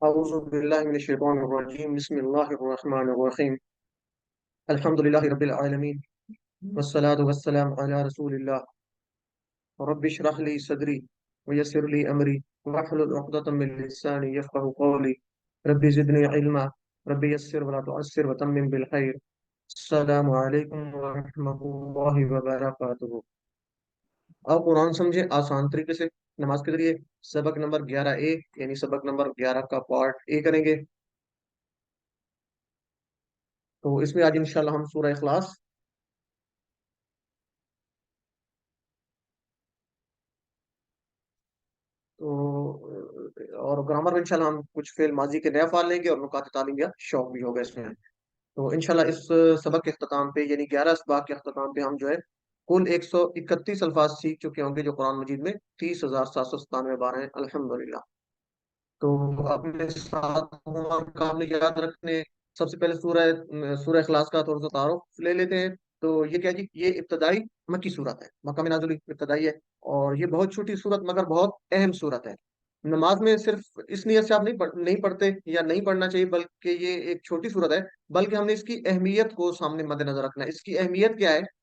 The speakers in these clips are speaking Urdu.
أعوذ بالله من الشيطان الرجيم بسم الله الرحمن الرحيم الحمد لله رب العالمين والصلاة والسلام على رسول الله رب اشرح لي صدري ويسر لي أمري واحلل عقدة من لساني يفقه قولي رب زدني علما رب يسر ولا تعسر وتمم بالخير السلام عليكم ورحمة الله وبركاته اور قرآن سمجھے آسان طریقے سے نماز کے ذریعے سبق نمبر 11A یعنی سبق نمبر 11 کا پارٹ اے کریں گے تو اس میں آج انشاءاللہ ہم سورہ اخلاص تو اور گرامر میں انشاءاللہ ہم کچھ فعل ماضی کے نئے فعال لیں گے اور نکات تعلیم یا شوق بھی ہوگا اس میں تو انشاءاللہ اس سبق کے اختتام پہ یعنی 11 اسباق کے اختتام پہ ہم جو ہے کل 131 الفاظ سیکھ چکے ہوں گے جو قرآن مجید میں 30,797 بار ہیں الحمدللہ. تو اپنے ساتھ کام یاد رکھنے سب سے پہلے سورہ اخلاص کا تھوڑا سا تعارف لے لیتے ہیں. تو یہ کیا جی یہ ابتدائی مکی صورت ہے، مکہ میں نازل ہوئی ابتدائی ہے، اور یہ بہت چھوٹی صورت مگر بہت اہم صورت ہے. نماز میں صرف اس نیت سے آپ نہیں پڑھتے یا نہیں پڑھنا چاہیے بلکہ یہ ایک چھوٹی صورت ہے، بلکہ ہم نے اس کی اہمیت کو سامنے مد نظر رکھنا ہے. اس کی اہمیت کیا ہے؟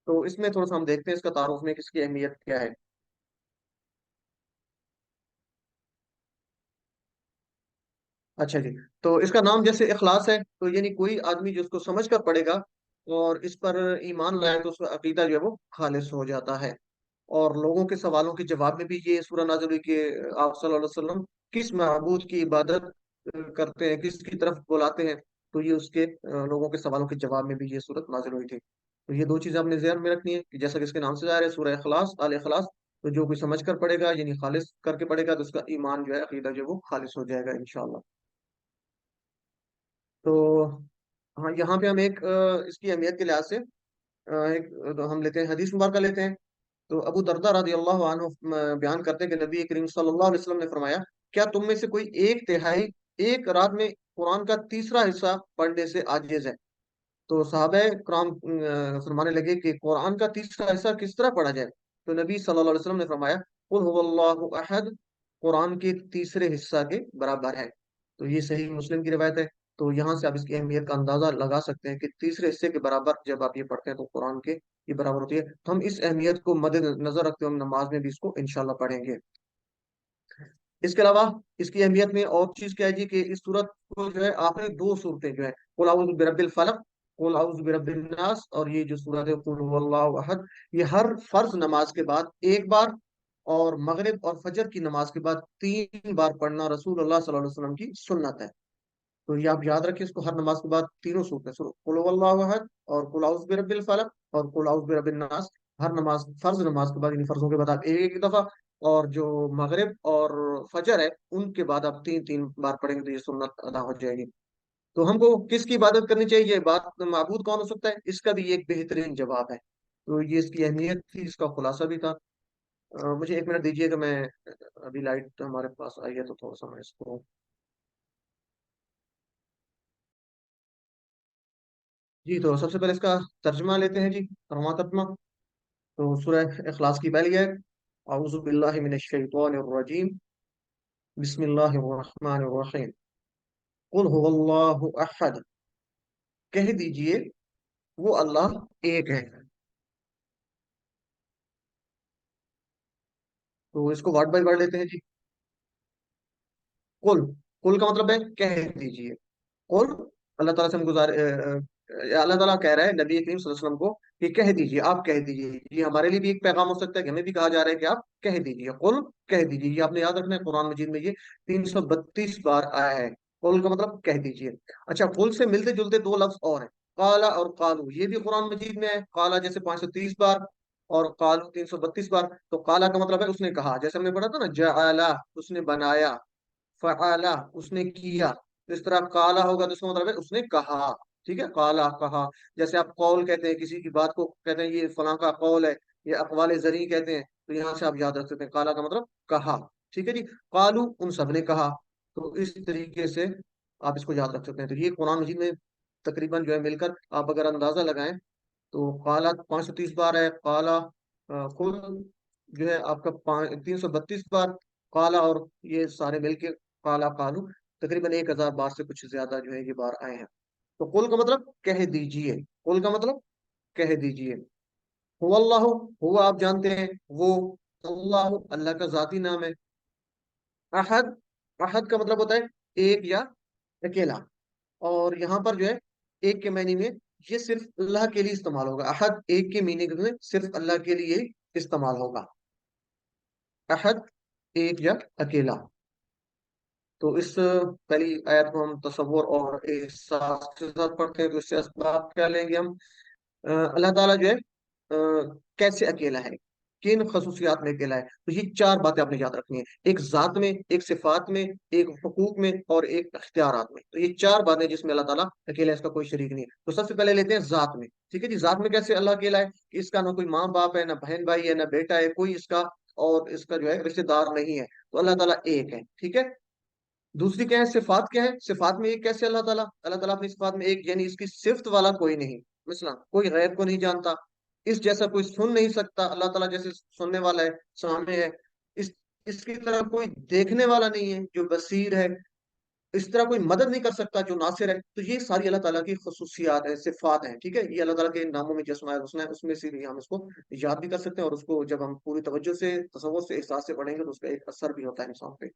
تو اس میں تھوڑا سا ہم دیکھتے ہیں اس کا تعارف میں کہ اس کی اہمیت کیا ہے. اچھا جی، تو اس کا نام جیسے اخلاص ہے تو یعنی کوئی آدمی جو اس کو سمجھ کر پڑھے گا اور اس پر ایمان لائے تو اس کا عقیدہ جو ہے وہ خالص ہو جاتا ہے. اور لوگوں کے سوالوں کے جواب میں بھی یہ سورہ نازل ہوئی کہ آپ صلی اللہ علیہ وسلم کس معبود کی عبادت کرتے ہیں، کس کی طرف بلاتے ہیں. تو یہ اس کے لوگوں کے سوالوں کے جواب میں بھی یہ سورت نازل ہوئی تھی. تو یہ دو چیزیں آپ نے ذہن میں رکھنی ہے کہ جیسا کہ اس کے نام سے ظاہر ہے سورہ اخلاص ال اخلاص. تو جو کوئی سمجھ کر پڑھے گا یعنی خالص کر کے پڑھے گا تو اس کا ایمان جو ہے عقیدہ جو ہے وہ خالص ہو جائے گا انشاءاللہ. تو ہاں یہاں پہ ہم ایک اس کی اہمیت کے لحاظ سے ایک ہم لیتے ہیں حدیث مبارکہ لیتے ہیں. تو ابو دردہ رضی اللہ عنہ بیان کرتے ہیں کہ نبی کریم صلی اللہ علیہ وسلم نے فرمایا کیا تم میں سے کوئی ایک تہائی ایک رات میں قرآن کا تیسرا حصہ پڑھنے سے عاجز ہے؟ تو صحابہ کرام فرمانے لگے کہ قرآن کا تیسرا حصہ کس طرح پڑھا جائے؟ تو نبی صلی اللہ علیہ وسلم نے فرمایا قل هو اللہ احد قرآن کے تیسرے حصہ کے برابر ہے. تو یہ صحیح مسلم کی روایت ہے. تو یہاں سے آپ اس کی اہمیت کا اندازہ لگا سکتے ہیں کہ تیسرے حصے کے برابر جب آپ یہ پڑھتے ہیں تو قرآن کے یہ برابر ہوتی ہے. تو ہم اس اہمیت کو مد نظر رکھتے ہوئے ہم نماز میں بھی اس کو انشاءاللہ پڑھیں گے. اس کے علاوہ اس کی اہمیت میں اور چیز کیا ہے جی کہ اس صورت کو جو ہے آپ نے دو صورتیں جو ہے قل اعوذ برب الفلق قل اعوذ برب الناس اور یہ جو صورت ہے قل هو اللہ احد یہ ہر فرض نماز کے بعد ایک بار اور مغرب اور فجر کی نماز کے بعد 3 بار پڑھنا رسول اللہ صلی اللہ علیہ وسلم کی سنت ہے. تو یہ آپ یاد رکھیں اس کو ہر نماز کے بعد تینوں صورتیں قل هو اللہ احد اور قل اعوذ برب الفلق اور قل اعوذ برب الناس ہر نماز فرض نماز کے بعد یعنی فرضوں کے بعد آپ ایک ایک دفعہ اور جو مغرب اور فجر ہے ان کے بعد آپ 3 3 بار پڑھیں گے تو یہ سنت ادا ہو جائے گی. تو ہم کو کس کی عبادت کرنی چاہیے، یہ بات معبود کون ہو سکتا ہے، اس کا بھی ایک بہترین جواب ہے. تو یہ اس کی اہمیت تھی، اس کا خلاصہ بھی تھا. مجھے 1 منٹ دیجیے کہ میں ابھی لائٹ ہمارے پاس آئی ہے تو تھوڑا سا میں اس کو جی. تو سب سے پہلے اس کا ترجمہ لیتے ہیں جی، رواں ترجمہ. تو سورہ اخلاص کی پہلی ہے اعوذ باللہ من الشیطان الرجیم بسم اللہ الرحمن الرحیم قل هو اللہ احد کہہ دیجئے وہ اللہ ایک ہے. تو اس کو ورڈ بائی ورڈ لیتے ہیں جی. قل قل کا مطلب ہے کہہ دیجئے. قل اللہ تعالیٰ سے ہم اللہ تعالیٰ کہہ رہا ہے نبی کریم صلی اللہ علیہ وسلم کو کہ کہہ دیجئے، آپ کہہ دیجئے. یہ ہمارے لیے بھی ایک پیغام ہو سکتا ہے کہ ہمیں بھی کہا جا رہا ہے کہ آپ کہہ دیجئے. قل کہہ دیجئے یہ آپ نے یاد رکھنا ہے، قرآن مجید میں یہ 332 بار آیا ہے. قل کا مطلب کہہ دیجئے. اچھا قل سے ملتے جلتے دو لفظ اور ہیں، قالا اور قالو. یہ بھی قرآن مجید میں ہے، قالا جیسے 530 بار اور قالو 332 بار. تو قالا کا مطلب ہے اس نے کہا، جیسے ہم نے پڑھا تھا نا جعلا اس نے بنایا، فعلا اس نے کیا. تو اس طرح کالا ہوگا تو اس کا مطلب ہے اس نے کہا. ٹھیک ہے، کالا کہا. جیسے آپ قول کہتے ہیں کسی کی بات کو کہتے ہیں یہ فلاں کا قول ہے، یہ اقوال زرعی کہتے ہیں. تو یہاں سے آپ یاد رکھ سکتے ہیں کالا کا مطلب کہا. ٹھیک ہے جی. قالو ان سب نے کہا. تو اس طریقے سے آپ اس کو یاد رکھ سکتے ہیں. تو یہ قرآن مجید میں تقریباً جو ہے مل کر آپ اگر اندازہ لگائیں تو قالا 530 بار ہے، قالا قل جو ہے آپ کا 332 بار، قالا اور یہ سارے مل کے قالا قالو تقریباً 1000 بار سے کچھ زیادہ جو ہے یہ بار آئے ہیں. تو قل کا مطلب کہہ دیجئے. قل کا مطلب کہہ دیجئے. هو اللہ، ہوا آپ جانتے ہیں وہ، اللہ اللہ کا ذاتی نام ہے. احد، احد کا مطلب ہوتا ہے ایک یا اکیلا. اور یہاں پر جو ہے ایک کے معنی میں یہ صرف اللہ کے لیے استعمال ہوگا. احد ایک کے میننگ میں صرف اللہ کے لیے استعمال ہوگا. احد ایک یا اکیلا. تو اس پہلی آیت کو ہم تصور اور احساس کے ساتھ پڑھتے ہیں. تو اس سے اسباب کیا لیں گے ہم؟ اللہ تعالیٰ جو ہے کیسے اکیلا ہے، کن خصوصیات میں اکیلا ہے. تو یہ چار باتیں آپ نے یاد رکھنی ہیں، ایک ذات میں، ایک صفات میں، ایک حقوق میں، اور ایک اختیارات میں. تو یہ چار باتیں جس میں اللہ تعالیٰ اکیلا ہے، اس کا کوئی شریک نہیں ہے. تو سب سے پہلے لیتے ہیں ذات میں. ٹھیک ہے جی، ذات میں کیسے اللہ اکیلا ہے کہ اس کا نہ کوئی ماں باپ ہے، نہ بہن بھائی ہے، نہ بیٹا ہے، کوئی اس کا اور اس کا جو ہے رشتے دار نہیں ہے. تو اللہ تعالیٰ ایک ہے. ٹھیک ہے. دوسری کیا ہے؟ صفات کیا ہے؟ صفات میں ایک کیسے اللہ تعالیٰ؟ اللہ تعالیٰ اپنی صفات میں ایک، یعنی اس کی صفت والا کوئی نہیں. مثلا کوئی غیب کو نہیں جانتا، اس جیسا کوئی سن نہیں سکتا، اللہ تعالیٰ جیسے سننے والا ہے، سامع ہے. اس اس کی طرح کوئی دیکھنے والا نہیں ہے جو بصیر ہے. اس طرح کوئی مدد نہیں کر سکتا جو ناصر ہے. تو یہ ساری اللہ تعالیٰ کی خصوصیات ہیں، صفات ہیں. ٹھیک ہے. یہ اللہ تعالیٰ کے ناموں میں جسم ہے حسنہ ہے، اس میں سے بھی ہم اس کو یاد بھی کر سکتے ہیں، اور اس کو جب ہم پوری توجہ سے، تصور سے، احساس سے پڑھیں گے تو اس کا ایک اثر بھی ہوتا ہے انسان پہ.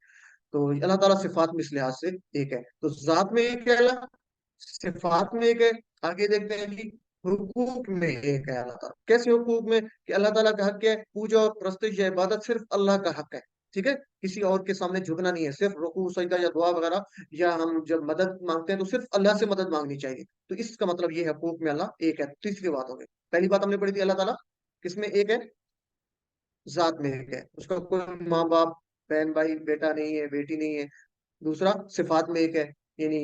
تو اللہ تعالیٰ صفات میں اس لحاظ سے ایک ہے. تو ذات میں ایک ہے اللہ، صفات میں ایک ہے. آگے دیکھتے ہیں جی، حقوق میں ایک ہے اللہ تعالیٰ. کیسے حقوق میں؟ کہ اللہ تعالیٰ کا حق ہے پوجا اور پرستش یا عبادت صرف اللہ کا حق ہے. ٹھیک ہے. کسی اور کے سامنے جھکنا نہیں ہے. صرف رکوع سجدہ یا دعا وغیرہ، یا ہم جب مدد مانگتے ہیں تو صرف اللہ سے مدد مانگنی چاہیے. تو اس کا مطلب یہ ہے حقوق میں اللہ ایک ہے. تیسری بات ہو گئی. پہلی بات ہم نے پڑھی تھی اللہ تعالیٰ کس میں ایک ہے؟ ذات میں ایک ہے. اس کا کوئی ماں باپ، بہن بھائی، بیٹا نہیں ہے، بیٹی نہیں ہے. دوسرا صفات میں ایک ہے، یعنی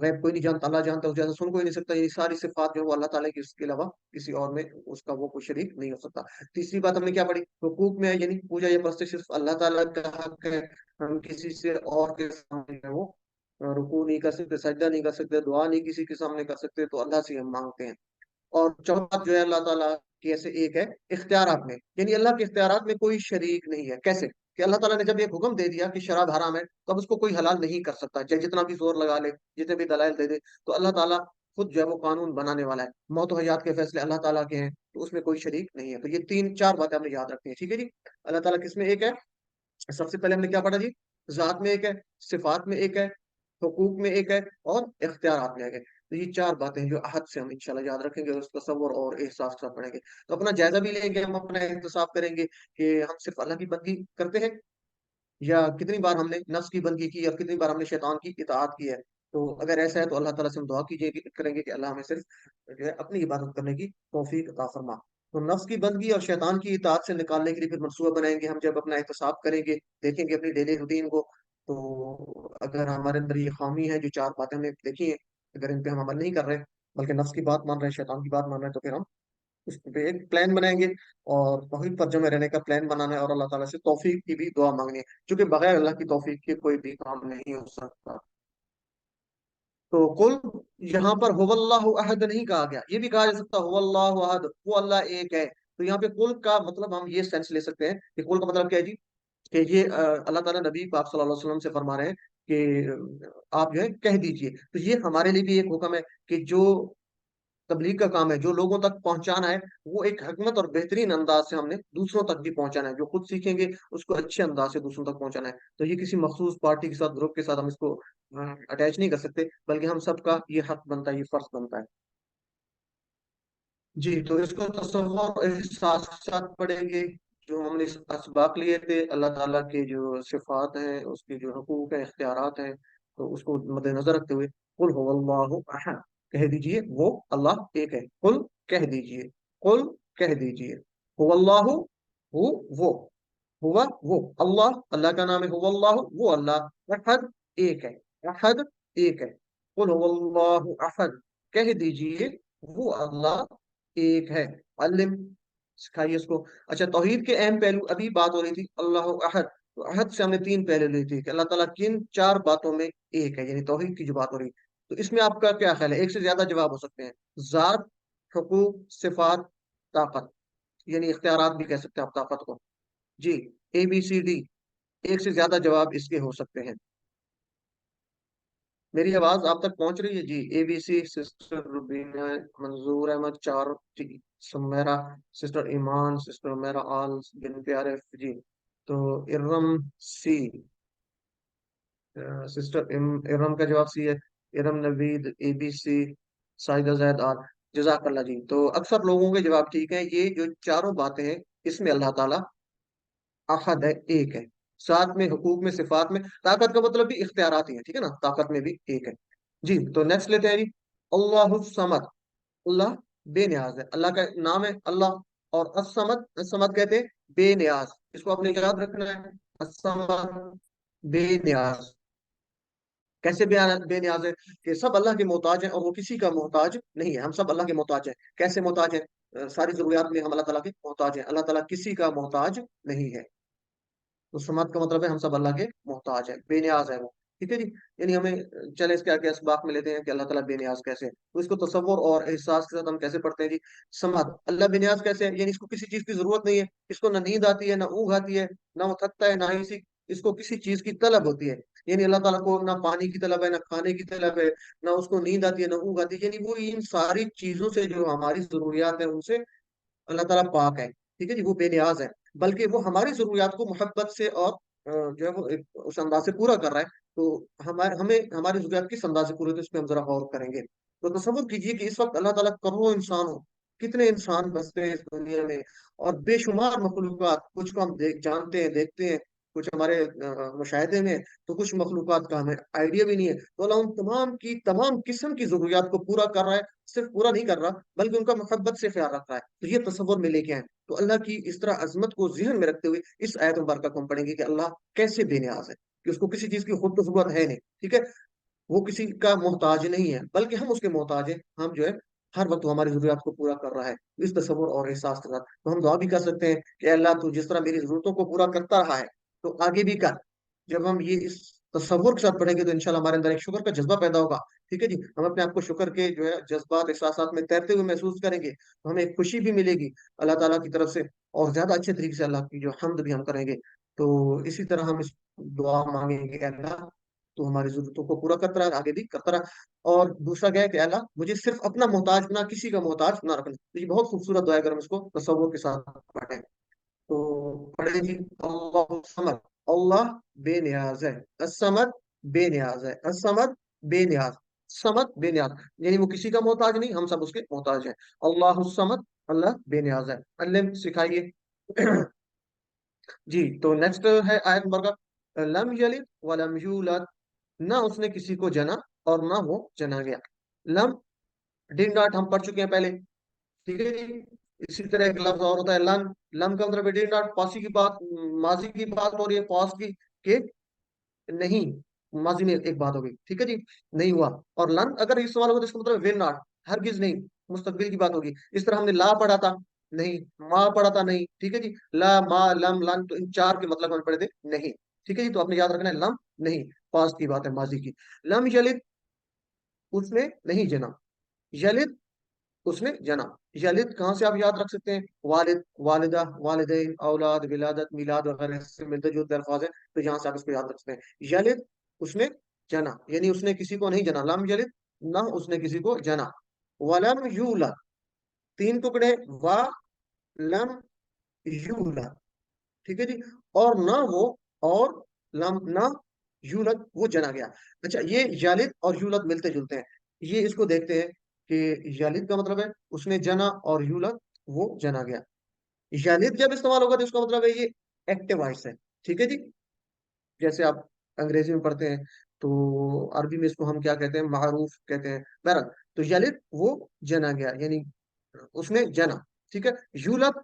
غیب کوئی نہیں جانتا، اللہ جانتا ہے. اس جیسا سن کوئی نہیں سکتا. یہ ساری صفات جو ہے وہ اللہ تعالیٰ کی، اس کے علاوہ کسی اور میں اس کا وہ کوئی شریک نہیں ہو سکتا. تیسری بات ہم نے کیا پڑھی؟ حقوق میں ہے، یعنی پوجا یا پرستش صرف اللہ تعالیٰ کا حق ہے. ہم کسی سے اور کے سامنے جو ہے وہ رکوع نہیں کر سکتے، سجدہ نہیں کر سکتے، دعا نہیں کسی کے سامنے کر سکتے. تو اللہ سے ہم مانگتے ہیں. اور چوتھا جو ہے اللہ تعالیٰ کی ایسے ایک ہے اختیارات میں، یعنی اللہ کے اختیارات میں کوئی شریک نہیں ہے. کیسے؟ کہ اللہ تعالیٰ نے جب ایک حکم دے دیا کہ شراب حرام ہے، تو اب اس کو کوئی حلال نہیں کر سکتا، چاہے جتنا بھی زور لگا لے، جتنے بھی دلائل دے دے. تو اللہ تعالیٰ خود جو ہے وہ قانون بنانے والا ہے. موت و حیات کے فیصلے اللہ تعالیٰ کے ہیں، تو اس میں کوئی شریک نہیں ہے. تو یہ تین چار باتیں ہم نے یاد رکھنی ہیں. ٹھیک ہے جی. اللہ تعالیٰ کس میں ایک ہے؟ سب سے پہلے ہم نے کیا پڑھا جی؟ ذات میں ایک ہے، صفات میں ایک ہے، حقوق میں ایک ہے، اور اختیارات میں ایک ہے. تو یہ چار باتیں جو عہد سے ہم انشاءاللہ یاد رکھیں گے، اس تصور اور احساس کے ساتھ پڑھیں گے. تو اپنا جائزہ بھی لیں گے، ہم اپنا احتساب کریں گے کہ ہم صرف اللہ کی بندگی کرتے ہیں، یا کتنی بار ہم نے نفس کی بندگی کی، یا کتنی بار ہم نے شیطان کی اطاعت کی ہے. تو اگر ایسا ہے تو اللہ تعالیٰ سے ہم دعا کیجیے کریں گے کہ اللہ ہمیں صرف جو ہے اپنی عبادت کرنے کی توفیق عطا فرما. تو نفس کی بندگی اور شیطان کی اطاعت سے نکالنے کے لیے پھر منصوبہ بنائیں گے ہم. جب اپنا احتساب کریں گے، دیکھیں گے اپنی ڈیلی روٹین کو، تو اگر ہمارے اندر یہ خامی ہے، جو چار باتیں ہم نے دیکھی ہیں، اگر ان پہ ہم عمل نہیں کر رہے بلکہ نفس کی بات مان رہے ہیں، شیطان کی بات مان رہے ہیں، تو پھر ہم اس پہ ایک پلان بنائیں گے، اور توحید پر جمع رہنے کا پلان بنانا ہے، اور اللہ تعالیٰ سے توفیق کی بھی دعا مانگنی ہے، کیونکہ بغیر اللہ کی توفیق کے کوئی بھی کام نہیں ہو سکتا. تو قل، یہاں پر هو اللہ احد نہیں کہا گیا. یہ بھی کہا جا سکتا هو اللہ احد، وہ اللہ ایک ہے. تو یہاں پہ قل کا مطلب ہم یہ سینس لے سکتے ہیں کہ قل کا مطلب کیا ہے جی؟ کہ یہ اللہ تعالیٰ نبی پاک صلی اللہ علیہ وسلم سے فرما رہے ہیں کہ آپ جو ہے کہہ دیجئے. تو یہ ہمارے لیے بھی ایک حکم ہے کہ جو تبلیغ کا کام ہے، جو لوگوں تک پہنچانا ہے، وہ ایک حکمت اور بہترین انداز سے ہم نے دوسروں تک بھی پہنچانا ہے. جو خود سیکھیں گے اس کو اچھے انداز سے دوسروں تک پہنچانا ہے. تو یہ کسی مخصوص پارٹی کے ساتھ، گروپ کے ساتھ ہم اس کو اٹیچ نہیں کر سکتے، بلکہ ہم سب کا یہ حق بنتا ہے، یہ فرض بنتا ہے. جی. تو اس کو تصور اور احساس کے ساتھ پڑھیں گے. جو ہم نے اسباق لیے تھے اللہ تعالیٰ کے، جو صفات ہیں، اس کے جو حقوق ہیں، اختیارات ہیں، تو اس کو مد نظر رکھتے ہوئے قل هو اللہ احد، کہہ دیجئے وہ اللہ ایک ہے. قل، کہہ دیجئے. قل، کہہ دیجئے. هو اللہ، ہو وہ، ہوا وہ، اللہ اللہ کا نام ہے، هو اللہ وہ اللہ، احد ایک ہے، احد ایک ہے. قل هو اللہ احد، کہہ دیجئے وہ اللہ ایک ہے. علم، سکھائیے اس کو. اچھا، توحید کے اہم پہلو ابھی بات ہو رہی تھی اللہ احد. تو احد سے ہم نے تین پہلو لی تھی کہ اللہ تعالیٰ کن چار باتوں میں ایک ہے، یعنی توحید کی جو بات ہو رہی. تو اس میں آپ کا کیا خیال ہے؟ ایک سے زیادہ جواب ہو سکتے ہیں: ذات، حقوق، صفات، طاقت. یعنی اختیارات بھی کہہ سکتے ہیں آپ طاقت کو. جی. ABCD، ایک سے زیادہ جواب اس کے ہو سکتے ہیں. میری آواز آپ تک پہنچ رہی ہے جی؟ اے بی سی سسٹر روبینہ، منظور احمد چار، جی سمیرا، سسٹر ایمان، سسٹر میرا آل بن پیارے، جی تو ارم سی، سسٹر ارم کا جواب سی ہے، ارم نوید اے بی سی، سائدہ زید آر، جزاک اللہ جی۔ تو اکثر لوگوں کے جواب ٹھیک ہیں، یہ جو چاروں باتیں ہیں اس میں اللہ تعالیٰ احد ہے، ایک ہے، ساتھ میں حقوق میں صفات میں، طاقت کا مطلب بھی اختیارات ہی ہے، ٹھیک ہے نا، طاقت میں بھی ایک ہے جی۔ تو نیکسٹ لیتے ہیں جی، اللہ الصمد، اللہ بے نیاز ہے، اللہ کا نام ہے اللہ، اور الصمد، الصمد کہتے ہیں بے نیاز، اس کو آپ نے یاد رکھنا ہے، الصمد بے نیاز، کیسے بے نیاز ہے؟ کہ سب اللہ کے محتاج ہیں اور وہ کسی کا محتاج نہیں ہے، ہم سب اللہ کے محتاج ہیں، کیسے محتاج ہیں؟ ساری ضروریات میں ہم اللہ تعالیٰ کے محتاج ہیں، اللہ تعالیٰ کسی کا محتاج نہیں ہے، تو سمت کا مطلب ہے ہم سب اللہ کے محتاج ہیں، بے نیاز ہے وہ، ٹھیک ہے جی۔ یعنی ہمیں چلے اس کے آگے اسباق میں لیتے ہیں کہ اللہ تعالیٰ بے نیاز کیسے ہے، تو اس کو تصور اور احساس کے ساتھ ہم کیسے پڑھتے ہیں جی؟ سمت، اللہ بے نیاز کیسے ہے؟ یعنی اس کو کسی چیز کی ضرورت نہیں ہے، اس کو نہ نیند آتی ہے، نہ اونگ آتی ہے، نہ وہ تھکتا ہے، نہ ہی اس کو کسی چیز کی طلب ہوتی ہے، یعنی اللہ تعالیٰ کو نہ پانی کی طلب ہے، نہ کھانے کی طلب ہے، نہ اس کو نیند آتی ہے، نہ اونگ آتی ہے، یعنی وہ ان ساری چیزوں سے جو ہماری ضروریات ہیں ان سے اللہ تعالیٰ پاک ہے، ٹھیک ہے جی، وہ بے نیاز ہے، بلکہ وہ ہماری ضروریات کو محبت سے اور جو ہے وہ اس انداز سے پورا کر رہا ہے، تو ہمیں ہماری ضروریات کس انداز سے پورے، تو اس پہ ہم ذرا غور کریں گے۔ تو تصور کیجئے کہ اس وقت اللہ تعالیٰ کروڑوں انسان ہو، کتنے انسان بستے ہیں اس دنیا میں، اور بے شمار مخلوقات، کچھ کو ہم جانتے ہیں، دیکھتے ہیں، کچھ ہمارے مشاہدے میں، تو کچھ مخلوقات کا ہمیں آئیڈیا بھی نہیں ہے، تو اللہ ان تمام کی تمام قسم کی ضروریات کو پورا کر رہا ہے، صرف پورا نہیں کر رہا بلکہ ان کا محبت سے خیال رکھ رہا ہے، تو یہ تصور میں لے کے آئیں، تو اللہ کی اس طرح عظمت کو ذہن میں رکھتے ہوئے اس آیت مبارکہ کو ہم پڑھیں گے کہ اللہ کیسے بے نیاز ہے، کہ اس کو کسی چیز کی خود تو ضرورت ہے نہیں، ٹھیک ہے، وہ کسی کا محتاج نہیں ہے بلکہ ہم اس کے محتاج ہیں، ہم جو ہے ہر وقت وہ ہماری ضروریات کو پورا کر رہا ہے، اس تصور اور احساس کے ساتھ تو ہم دعا بھی کر سکتے ہیں کہ اے اللہ تو جس طرح میری ضرورتوں کو پورا کرتا رہا ہے تو آگے بھی کر۔ جب ہم یہ اس تصور کے ساتھ پڑھیں گے تو انشاءاللہ ہمارے اندر ایک شکر کا جذبہ پیدا ہوگا، ٹھیک ہے جی، ہم اپنے آپ کو شکر کے جو ہے جذبات احساسات میں تیرتے ہوئے محسوس کریں گے، تو ہمیں ایک خوشی بھی ملے گی اللہ تعالیٰ کی طرف سے، اور زیادہ اچھے طریقے سے اللہ کی جو حمد بھی ہم کریں گے، تو اسی طرح ہم اس دعا مانگیں گے کہ اللہ تو ہماری ضرورتوں کو پورا کرتا رہا، آگے بھی کرتا رہا، اور دوسرا کیا ہے کہ اللہ مجھے صرف اپنا محتاج نہ کسی کا محتاج نہ رکھنا، تو یہ بہت خوبصورت دعا ہے اگر ہم اس کو تصور کے ساتھ پڑھیں تو پڑھیں جی، اللہ الصمد، اللہ بے نیاز ہے، الصمد بے نیاز ہے، الصمد بے نیاز، سمد بے نیاز، یعنی وہ کسی کا محتاج نہیں، ہم سب اس کے محتاج ہیں، اللہ الصمد، اللہ بے نیاز ہے، علم سکھائیے جی۔ تو نیکسٹ ہے آیت نمبر، لم یلد ولم یولد، نہ اس نے کسی کو جنا اور نہ وہ جنا گیا، لم ڈن ڈاٹ ہم پڑھ چکے ہیں پہلے، ٹھیک ہے جی، اسی طرح ایک لفظ اور ہوتا ہے لن، لم کا مطلب ڈن ڈاٹ پاسی کی بات، ماضی کی بات ہو رہی ہے، پاس کی، کہ نہیں، ماضی میں ایک بات ہو گئی، ٹھیک ہے جی، نہیں ہوا، اور لن اگر اس سوال ہوگا تو اس کا مطلب ول ناٹ، ہرگز نہیں، مستقبل کی بات ہوگی، اس طرح ہم نے لا پڑھا تھا، نہیں، ما پڑھا تھا، نہیں، ٹھیک ہے جی، لا ما لم لن، تو ان چار کے مطلب ہم نے پڑھے تھے نہیں، ٹھیک ہے جی، تو آپ نے یاد رکھنا ہے لم نہیں، پاس کی بات ہے، ماضی کی، لم یلد اس نے نہیں جنا، یلد اس نے جنا، یلد کہاں سے آپ یاد رکھ سکتے ہیں؟ والد، والدہ، والدین، اولاد، ولادت، میلاد وغیرہ سے ملتے جلتے الفاظ ہیں، تو یہاں سے آپ اس کو یاد رکھ سکتے ہیں، یلد اس نے جنا، یعنی اس نے کسی کو نہیں جنا، لم یلد نہ اس نے کسی کو جنا، ولم یولد تین ٹکڑے، وا لم یولد، ٹھیک ہے جی، اور نہ وہ، اور لم نہ یولد وہ جنا گیا، اچھا یہ یالد اور یولد ملتے جلتے ہیں، یہ اس کو دیکھتے ہیں کہ یالد کا مطلب ہے اس نے جنا، اور یولد وہ جنا گیا، یالد جب استعمال ہوگا تو اس کا مطلب ہے یہ ایکٹیو وائس ہے، ٹھیک ہے جی، جیسے آپ انگریزی میں پڑھتے ہیں تو عربی میں اس کو ہم کیا کہتے ہیں؟ معروف کہتے ہیں، بہرحال تو یلد وہ جنا گیا، یعنی اس نے جنا، ٹھیک ہے، یولد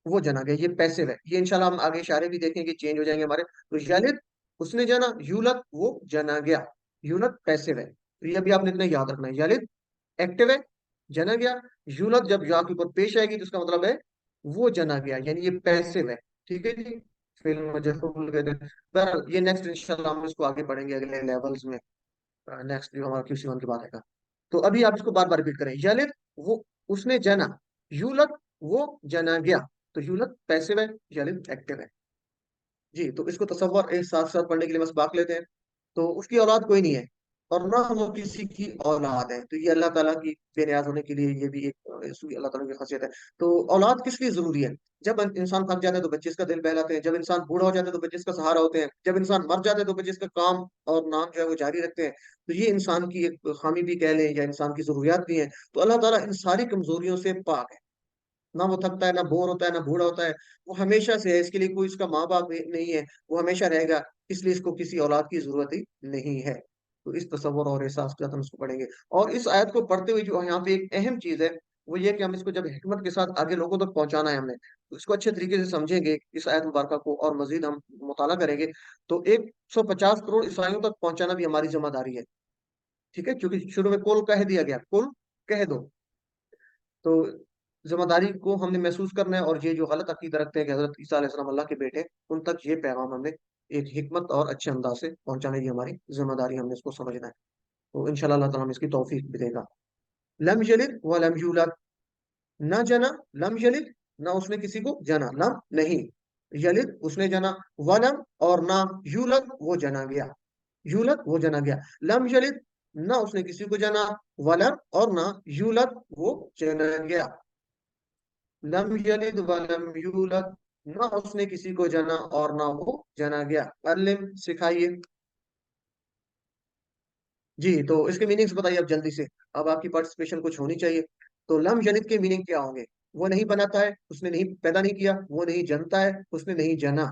وہ جنا گیا، یہ پیسو ہے، یہ انشاءاللہ ہم آگے اشارے بھی دیکھیں گے، چینج ہو جائیں گے ہمارے، تو یلد اس نے جنا، یولد وہ جنا گیا، یولد پیسو ہے، تو یہ بھی آپ نے اتنا یاد رکھنا ہے، یلد ایکٹیو ہے، جنا گیا، یولد جب یا کے اوپر پیش آئے گی تو اس کا مطلب ہے وہ جنا گیا، یعنی یہ پیسو ہے، ٹھیک ہے جی، فعل مجہول کہتے ہیں، بہرحال یہ نیکسٹ انشاءاللہ ہم اس کو آگے پڑھیں گے اگلے لیولز میں، نیکسٹ جو ہمارا QC1 کے بعد آئے گا، تو ابھی آپ اس کو بار بار ریپیٹ کریں، یلد وہ اس نے جنا، یولد وہ جنا گیا، تو یولد پیسو ہے، یلد ایکٹیو ہے جی، تو اس کو تصور احساس ساتھ پڑھنے کے لیے بس باق لیتے ہیں، تو اس کی اولاد کوئی نہیں ہے، اور نہ وہ کسی کی اولاد ہے. تو یہ اللہ تعالیٰ کی بے نیاز ہونے کے لیے یہ بھی ایک اللہ تعالیٰ کی خاصیت ہے. تو اولاد کس لیے ضروری ہے؟ جب انسان تھک جاتا ہے تو بچے اس کا دل بہلاتے ہیں، جب انسان بوڑھا ہو جاتا ہے تو بچے اس کا سہارا ہوتے ہیں، جب انسان مر جاتا ہے تو بچے اس کا کام اور نام جو ہے وہ جاری رکھتے ہیں. تو یہ انسان کی ایک خامی بھی کہہ لیں یا انسان کی ضروریات بھی ہیں. تو اللہ تعالیٰ ان ساری کمزوریوں سے پاک ہے. نہ وہ تھکتا ہے، نہ بور ہوتا ہے، نہ بوڑھا ہوتا ہے. وہ ہمیشہ سے ہے، اس کے لیے کوئی اس کا ماں باپ نہیں ہے. وہ ہمیشہ رہے گا، اس لیے اس کو کسی اولاد کی ضرورت ہی نہیں ہے. تو اس تصور اور احساس کے ساتھ ہم اس کو پڑھیں گے. اور اس آیت کو پڑھتے ہوئے جو یہاں پہ ایک اہم چیز ہے وہ یہ کہ ہم اس کو جب حکمت کے ساتھ آگے لوگوں تک پہنچانا ہے ہم نے، تو اس کو اچھے طریقے سے سمجھیں گے اس آیت مبارکہ کو اور مزید ہم مطالعہ کریں گے. تو 150 کروڑ عیسائیوں تک پہنچانا بھی ہماری ذمہ داری ہے. ٹھیک ہے، کیونکہ شروع میں کل کہہ دیا گیا، کل کہہ دو. تو ذمہ داری کو ہم نے محسوس کرنا ہے. اور یہ جو غلط عقیدہ رکھتے ہیں کہ حضرت عیسیٰ علیہ السلام اللہ کے بیٹے، ان تک یہ پیغام ہم نے ایک حکمت اور اچھے انداز سے پہنچانے کی ہماری ذمہ داری، ہم نے اس کو سمجھنا ہے. تو انشاءاللہ اللہ تعالیٰ ہمیں اس کی توفیق بھی دے گا. لم یلد ولم یولد، نہ جنا. لم یلد، نہ اس نے کسی کو جنا، لم نہیں. یلد اس نے جنا، ولم اور نہ، یولد وہ جنا گیا. یولد وہ جنا گیا. لم یلد، نہ اس نے کسی کو جنا، ولم اور نہ، یولد وہ جنا گیا. لم یلد ولم یولد، نہ اس نے کسی کو جنا اور نہ وہ جنا گیا. علم سکھائیے. جی تو اس کے میننگز بتائیے اب جلدی سے. اب آپ کی پارٹیسپیشن کچھ ہونی چاہیے. تو لم یلد کے میننگ کیا ہوں گے؟ وہ نہیں بناتا ہے، اس نے نہیں پیدا نہیں کیا. وہ نہیں جنتا ہے، اس نے نہیں جنا.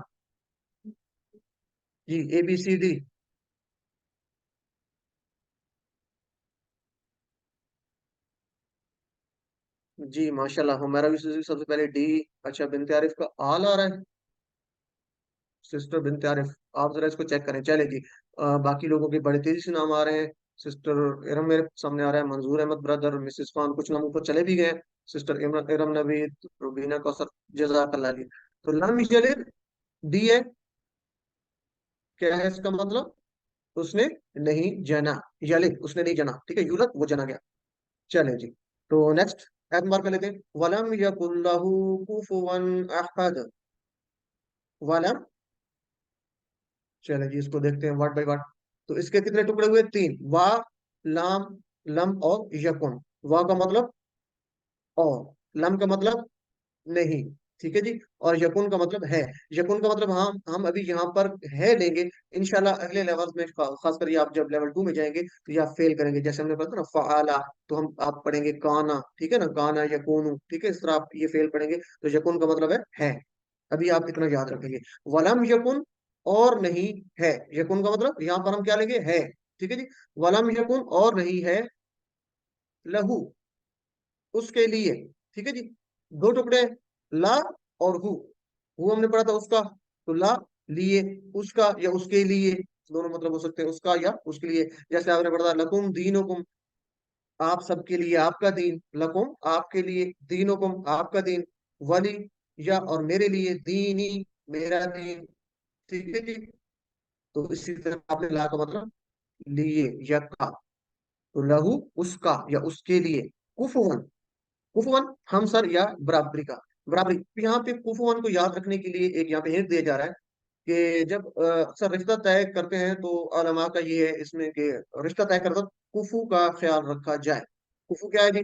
جی ABCD. جی ماشاء اللہ، ہمارا بھی سب سے پہلے ڈی. اچھا، بنت عارف کا آل آ رہا ہے. سسٹر بنت عارف، آپ ذرا اس کو چیک کریں. چلے جی. باقی لوگوں کے بڑے تیزی سے نام آ رہے ہیں. سسٹر ارم میرے سامنے آ رہا ہے، منظور احمد برادر، مسز خان، کچھ نام اوپر چلے بھی گئے. سسٹر ارم نوید، روبینہ کوثر، جزاک اللہ جی. تو لم یلد ڈی ہے. کیا ہے اس کا مطلب؟ اس نے نہیں جنا. یلد اس نے نہیں جنا، ٹھیک ہے. یولد وہ جنا گیا. چلیں جی. تو نیکسٹ اعتبار کر لیتے ہیں. ولم یکن لہ کفوا احد. ولم، چلیں جی اس کو دیکھتے ہیں ورڈ بائی ورڈ. تو اس کے کتنے ٹکڑے ہوئے؟ تین. وا، لام، لم اور یکن. وا کا مطلب اور، لم کا مطلب نہیں، ٹھیک ہے جی. اور یکن کا مطلب ہے. یکن کا مطلب ہم ابھی یہاں پر ہے لیں گے انشاءاللہ اگلے لیول میں. خاص کر یہ آپ جب لیول 2 میں جائیں گے تو یہ آپ فیل کریں گے. جیسے ہم نے پڑھا نا فعالا، تو ہم آپ پڑھیں گے کانا، ٹھیک ہے نا، کانا یکون، ٹھیک ہے. اس طرح آپ یہ فیل پڑھیں گے. تو یکن کا مطلب ہے. ابھی آپ اتنا یاد رکھیں گے. ولم یکن اور نہیں ہے. یکن کا مطلب یہاں پر ہم کیا لیں گے؟ ہے. ٹھیک ہے جی. ولم یکن اور نہیں ہے، لہو اس کے لیے. ٹھیک ہے جی. دو ٹکڑے، لا اور ہو ہم نے پڑھا تھا اس کا. تو لا لیے، اس کا یا اس کے لیے، دونوں مطلب ہو سکتے ہیں، اس کا یا اس کے لیے. جیسے آپ نے پڑھا تھا لکم دینکم، آپ سب کے لیے آپ کا دین. لکم آپ کے لیے، دینکم آپ کا دین. ولی یا اور میرے لیے، دینی میرا دین. ٹھیک ہے جی. تو اسی طرح آپ نے لا کا مطلب لیے یا کا. تو لہو اس کا یا اس کے لیے. کفون، کفون ہم سر یا برابری کا. برابری یہاں پہ کفون کو یاد رکھنے کے لیے ایک یہاں پہ ہنٹ دیا جا رہا ہے کہ جب اکثر رشتہ طے کرتے ہیں تو علماء کا یہ ہے اس میں کہ رشتہ طے کرتے وقت کفو کا خیال رکھا جائے. کفو کیا ہے جی؟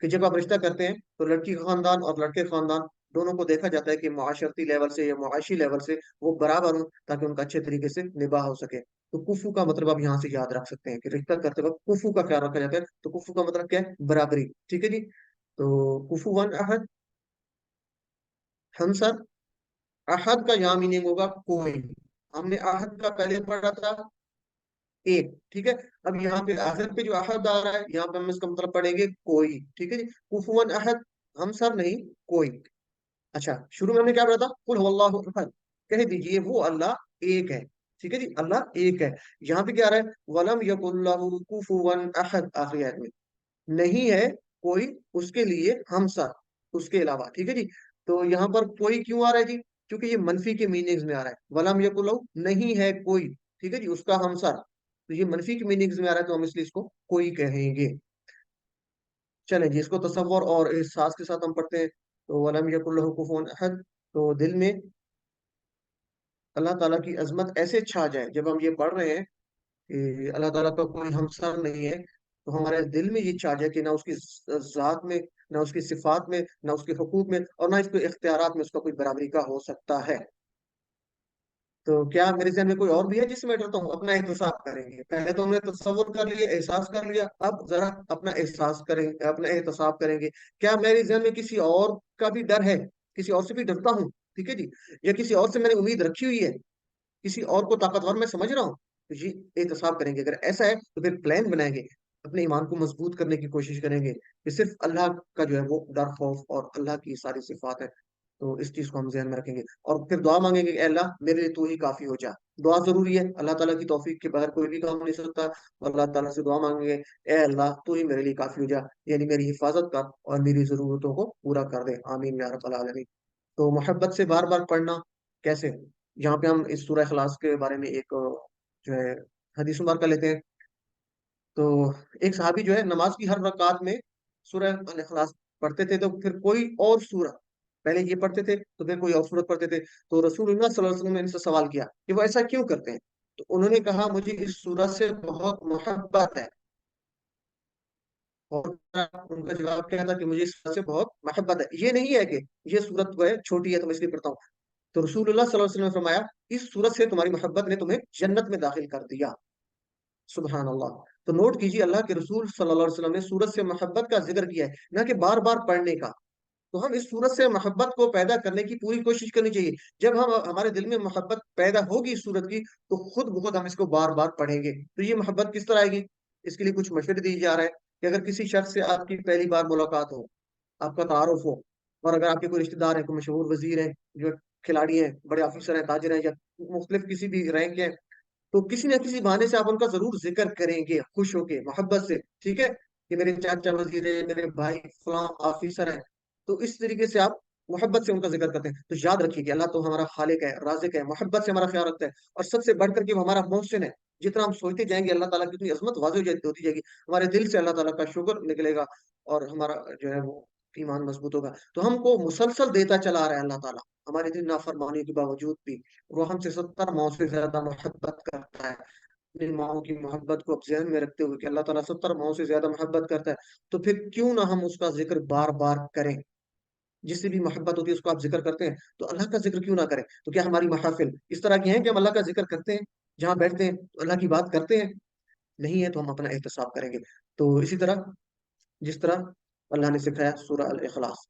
کہ جب آپ رشتہ کرتے ہیں تو لڑکی کا خاندان اور لڑکے کا خاندان دونوں کو دیکھا جاتا ہے کہ معاشرتی لیول سے یا معاشی لیول سے وہ برابر ہوں، تاکہ ان کا اچھے طریقے سے نباہ ہو سکے. تو کفو کا مطلب آپ یہاں سے یاد رکھ سکتے ہیں کہ رشتہ کرتے وقت کفو کا خیال رکھا جاتا ہے. تو کفو کا مطلب کیا ہے؟ برابری. ٹھیک ہے جی. تو کفو ون احد، ہم سر. احد کا یہاں میننگ ہوگا کوئی. ہم نے احد کا پہلے پڑھا تھا ایک، ٹھیک ہے. اب یہاں پہ آخر پہ جو احد آ رہا ہے یہاں پہ ہم اس کا مطلب پڑھیں گے کوئی. ٹھیک ہے جی. کفوا احد، ہم سب نہیں، کوئی. اچھا، شروع میں ہم نے کیا پڑھا تھا؟ قل هو اللہ احد، کہہ دیجئے وہ اللہ ایک ہے. ٹھیک ہے جی. اللہ ایک ہے. یہاں پہ کیا آ رہا ہے؟ ولم یکن لہ کفوا احد، آخری آیت میں نہیں ہے کوئی اس کے لیے ہمسر اس کے علاوہ. ٹھیک ہے جی. تو یہاں پر کوئی کیوں آ رہا ہے جی؟ کیونکہ یہ منفی کے میننگز میں آ رہا ہے. ولم یکن لہ نہیں ہے کوئی، ٹھیک ہے جی، اس کا ہمسر. تو یہ منفی کے میننگز میں آ رہا ہے تو ہم اس لیے اس کو کوئی کہیں گے. چلیں جی اس کو تصور اور احساس کے ساتھ ہم پڑھتے ہیں. تو ولم یکن لہ کفوا احد. تو دل میں اللہ تعالیٰ کی عظمت ایسے چھا جائے جب ہم یہ پڑھ رہے ہیں کہ اللہ تعالیٰ کا کوئی ہمسر نہیں ہے، تو ہمارے دل میں یہ چاہ جائے کہ نہ اس کی ذات میں، نہ اس کی صفات میں، نہ اس کے حقوق میں، اور نہ اس کے اختیارات میں اس کا کوئی برابری کا ہو سکتا ہے۔ تو کیا میرے ذہن میں کوئی اور بھی ہے جس میں ڈرتا ہوں؟ اپنا احتساب کریں گے، پہلے تو ہم نے تصور کر لیا، احساس کر لیا، اب ذرا اپنا احساس کریں، اپنا احتساب کریں گے۔ کیا میرے ذہن میں کسی اور کا بھی ڈر ہے؟ کسی اور سے بھی ڈرتا ہوں، ٹھیک ہے جی، یا کسی اور سے میں نے امید رکھی ہوئی ہے، کسی اور کو طاقتور میں سمجھ رہا ہوں؟ تو یہ احتساب کریں گے، اگر ایسا ہے تو پھر پلان بنائیں گے، اپنے ایمان کو مضبوط کرنے کی کوشش کریں گے کہ صرف اللہ کا جو ہے وہ ڈر، خوف اور اللہ کی ساری صفات ہے، تو اس چیز کو ہم ذہن میں رکھیں گے، اور پھر دعا مانگیں گے کہ اے اللہ میرے لیے تو ہی کافی ہو جا۔ دعا ضروری ہے، اللہ تعالیٰ کی توفیق کے بغیر کوئی بھی کام نہیں سکتا، اور اللہ تعالیٰ سے دعا مانگیں گے اے اللہ تو ہی میرے لیے کافی ہو جا، یعنی میری حفاظت کر اور میری ضرورتوں کو پورا کر دے، آمین یا رب العالمین۔ تو محبت سے بار بار پڑھنا کیسے؟ یہاں پہ ہم اس سورہ اخلاص کے بارے میں ایک جو ہے حدیث مبارکہ لیتے ہیں۔ تو ایک صحابی جو ہے نماز کی ہر رکعت میں سورہ الاخلاص پڑھتے تھے، تو پھر کوئی اور سورہ، پہلے یہ پڑھتے تھے تو پھر کوئی اور سورت پڑھتے تھے، تو رسول اللہ صلی اللہ علیہ وسلم نے ان سے سوال کیا کہ وہ ایسا کیوں کرتے ہیں؟ تو انہوں نے کہا مجھے اس سورت سے بہت محبت ہے، اور ان کا جواب کیا تھا کہ مجھے اس سورت سے بہت محبت ہے، یہ نہیں ہے کہ یہ سورت جو ہے چھوٹی ہے تو میں اس لیے پڑھتا ہوں۔ تو رسول اللہ صلی اللہ علیہ وسلم نے فرمایا اس سورت سے تمہاری محبت نے تمہیں جنت میں داخل کر دیا، سبحان اللہ۔ تو نوٹ کیجیے، اللہ کے رسول صلی اللہ علیہ وسلم نے سورت سے محبت کا ذکر کیا ہے، نہ کہ بار بار پڑھنے کا۔ تو ہم اس صورت سے محبت کو پیدا کرنے کی پوری کوشش کرنی چاہیے۔ جب ہم ہمارے دل میں محبت پیدا ہوگی اس صورت کی، تو خود بخود ہم اس کو بار بار پڑھیں گے۔ تو یہ محبت کس طرح آئے گی؟ اس کے لیے کچھ مشورے دیے جا رہا ہے کہ اگر کسی شخص سے آپ کی پہلی بار ملاقات ہو، آپ کا تعارف ہو، اور اگر آپ کے کوئی رشتہ دار ہیں، کوئی مشہور وزیر ہیں، جو کھلاڑی ہیں، بڑے آفیسر ہیں، تاجر ہیں، یا مختلف کسی بھی رینک کے ہیں، تو کسی نہ کسی بہانے سے آپ ان کا ضرور ذکر کریں گے، خوش ہو کے، محبت سے، ٹھیک ہے، کہ میرے چاچا وزیر ہے، میرے بھائی فلاں آفیسر ہے۔ تو اس طریقے سے آپ محبت سے ان کا ذکر کرتے ہیں۔ تو یاد رکھیے کہ اللہ تو ہمارا خالق ہے، رازق ہے، محبت سے ہمارا خیال رکھتا ہے، اور سب سے بڑھ کر کے وہ ہمارا محسن ہے۔ جتنا ہم سوچتے جائیں گے اللہ تعالیٰ کی اتنی عظمت واضح ہوتی جائے گی، ہمارے دل سے اللہ تعالیٰ کا شکر نکلے گا، اور ہمارا جو ہے وہ ایمان مضبوط ہوگا۔ تو ہم کو مسلسل دیتا چلا رہا ہے اللہ تعالیٰ، ہماری اتنی نافرمانی کے باوجود بھی وہ ہم سے 70 ماؤں سے زیادہ محبت کرتا ہے۔ اپنی ماؤں کی محبت کو اب ذہن میں رکھتے ہوئے کہ اللہ تعالیٰ 70 ماؤں سے زیادہ محبت کرتا ہے، تو پھر کیوں نہ ہم اس کا ذکر بار بار کریں؟ جس سے بھی محبت ہوتی ہے اس کو آپ ذکر کرتے ہیں، تو اللہ کا ذکر کیوں نہ کریں؟ تو کیا ہماری محافل اس طرح کی ہیں کہ ہم اللہ کا ذکر کرتے ہیں، جہاں بیٹھتے ہیں تو اللہ کی بات کرتے ہیں؟ نہیں ہے، تو ہم اپنا احتساب کریں گے۔ تو اسی طرح جس طرح اللہ نے سکھایا سورہ الاخلاص،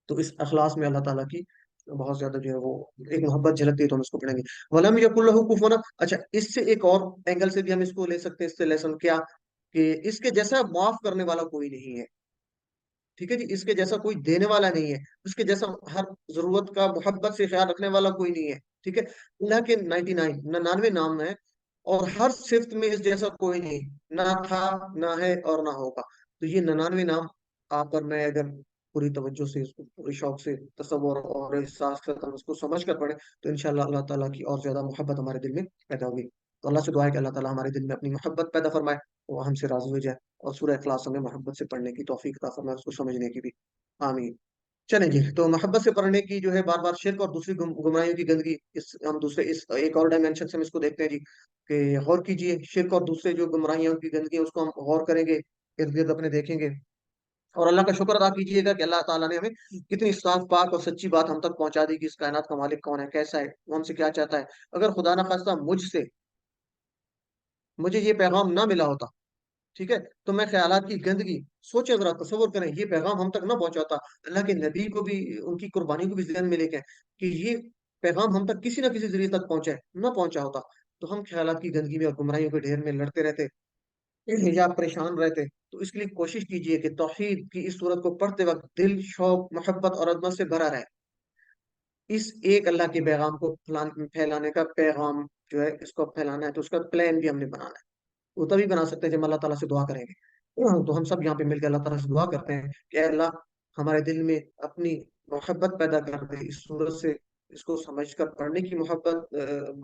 تو اس اخلاص میں اللہ تعالیٰ کی بہت زیادہ جو ہے وہ ایک محبت جھلکتی ہے، تو ہم اس کو پڑھیں گے۔ ولم یکن لہ کفوا احد۔ اچھا، اس سے ایک اور اینگل سے بھی ہم اس کو لے سکتے ہیں، اس سے لیسن کیا، کہ اس کے جیسا معاف کرنے والا کوئی نہیں ہے، ٹھیک ہے جی، اس کے جیسا کوئی دینے والا نہیں ہے، اس کے جیسا ہر ضرورت کا محبت سے خیال رکھنے والا کوئی نہیں ہے، ٹھیک ہے۔ اللہ کے 99 نام ہیں، اور ہر صفت میں اس جیسا کوئی نہیں، نہ تھا، نہ ہے، اور نہ ہوگا۔ تو یہ 99 نام آپ پر میں اگر پوری توجہ سے، اس کو پوری شوق سے تصور اور احساس کے ساتھ ہم اس کو سمجھ کر پڑھیں، تو انشاءاللہ اللہ تعالیٰ کی اور زیادہ محبت ہمارے دل میں پیدا ہوگی۔ تو اللہ سے دعا ہے کہ اللہ تعالیٰ ہمارے دل میں اپنی محبت پیدا فرمائے، وہ ہم سے راضی ہو جائے، اور سورہ اخلاص ہمیں محبت سے پڑھنے کی توفیق عطا فرمائے، اس کو سمجھنے کی بھی، آمین۔ چلیں جی، تو محبت سے پڑھنے کی جو ہے بار بار شرک اور دوسری گمراہیوں کی گندگی، ہم دوسرے اس ایک اور ڈائمینشن سے ہم اس کو دیکھتے ہیں جی، کہ غور کیجئے، شرک اور دوسرے جو گمراہیوں کی گندگی ہے اس کو ہم غور کریں گے، ارد گرد اپنے دیکھیں گے، اور اللہ کا شکر ادا کیجیے گا کہ اللہ تعالیٰ نے ہمیں کتنی صاف پاک اور سچی بات ہم تک پہنچا دی کہ اس کائنات کا مالک کون ہے، کیسا ہے، وہ ہم سے کیا چاہتا ہے۔ اگر خدا نہ خواستہ مجھے یہ پیغام نہ ملا ہوتا، ٹھیک ہے، تو میں خیالات کی گندگی، سوچیں ذرا، تصور کریں، یہ پیغام ہم تک نہ پہنچاتا، اللہ کے نبی کو بھی ان کی قربانی کو بھی ذہن میں لے کے کہ یہ پیغام ہم تک کسی نہ کسی ذریعے تک نہ پہنچا ہوتا، تو ہم خیالات کی گندگی میں اور گمراہیوں کے ڈھیر میں لڑتے رہتے یا پریشان رہتے۔ تو اس کے لیے کوشش کیجئے کہ توحید کی اس صورت کو پڑھتے وقت دل، شوق، محبت اور عظمت سے بھرا رہے۔ اس ایک اللہ کے پیغام کو پھیلانے کا پیغام جو ہے، اس کو پھیلانا ہے، تو اس کا پلان بھی ہم نے بنانا ہے۔ وہ تبھی بنا سکتے ہیں جب ہم اللہ تعالیٰ سے دعا کریں گے۔ تو ہم سب یہاں پہ مل کے اللہ تعالیٰ سے دعا کرتے ہیں کہ اے اللہ ہمارے دل میں اپنی محبت پیدا کر دے اس صورت سے، اس کو سمجھ کر پڑھنے کی محبت،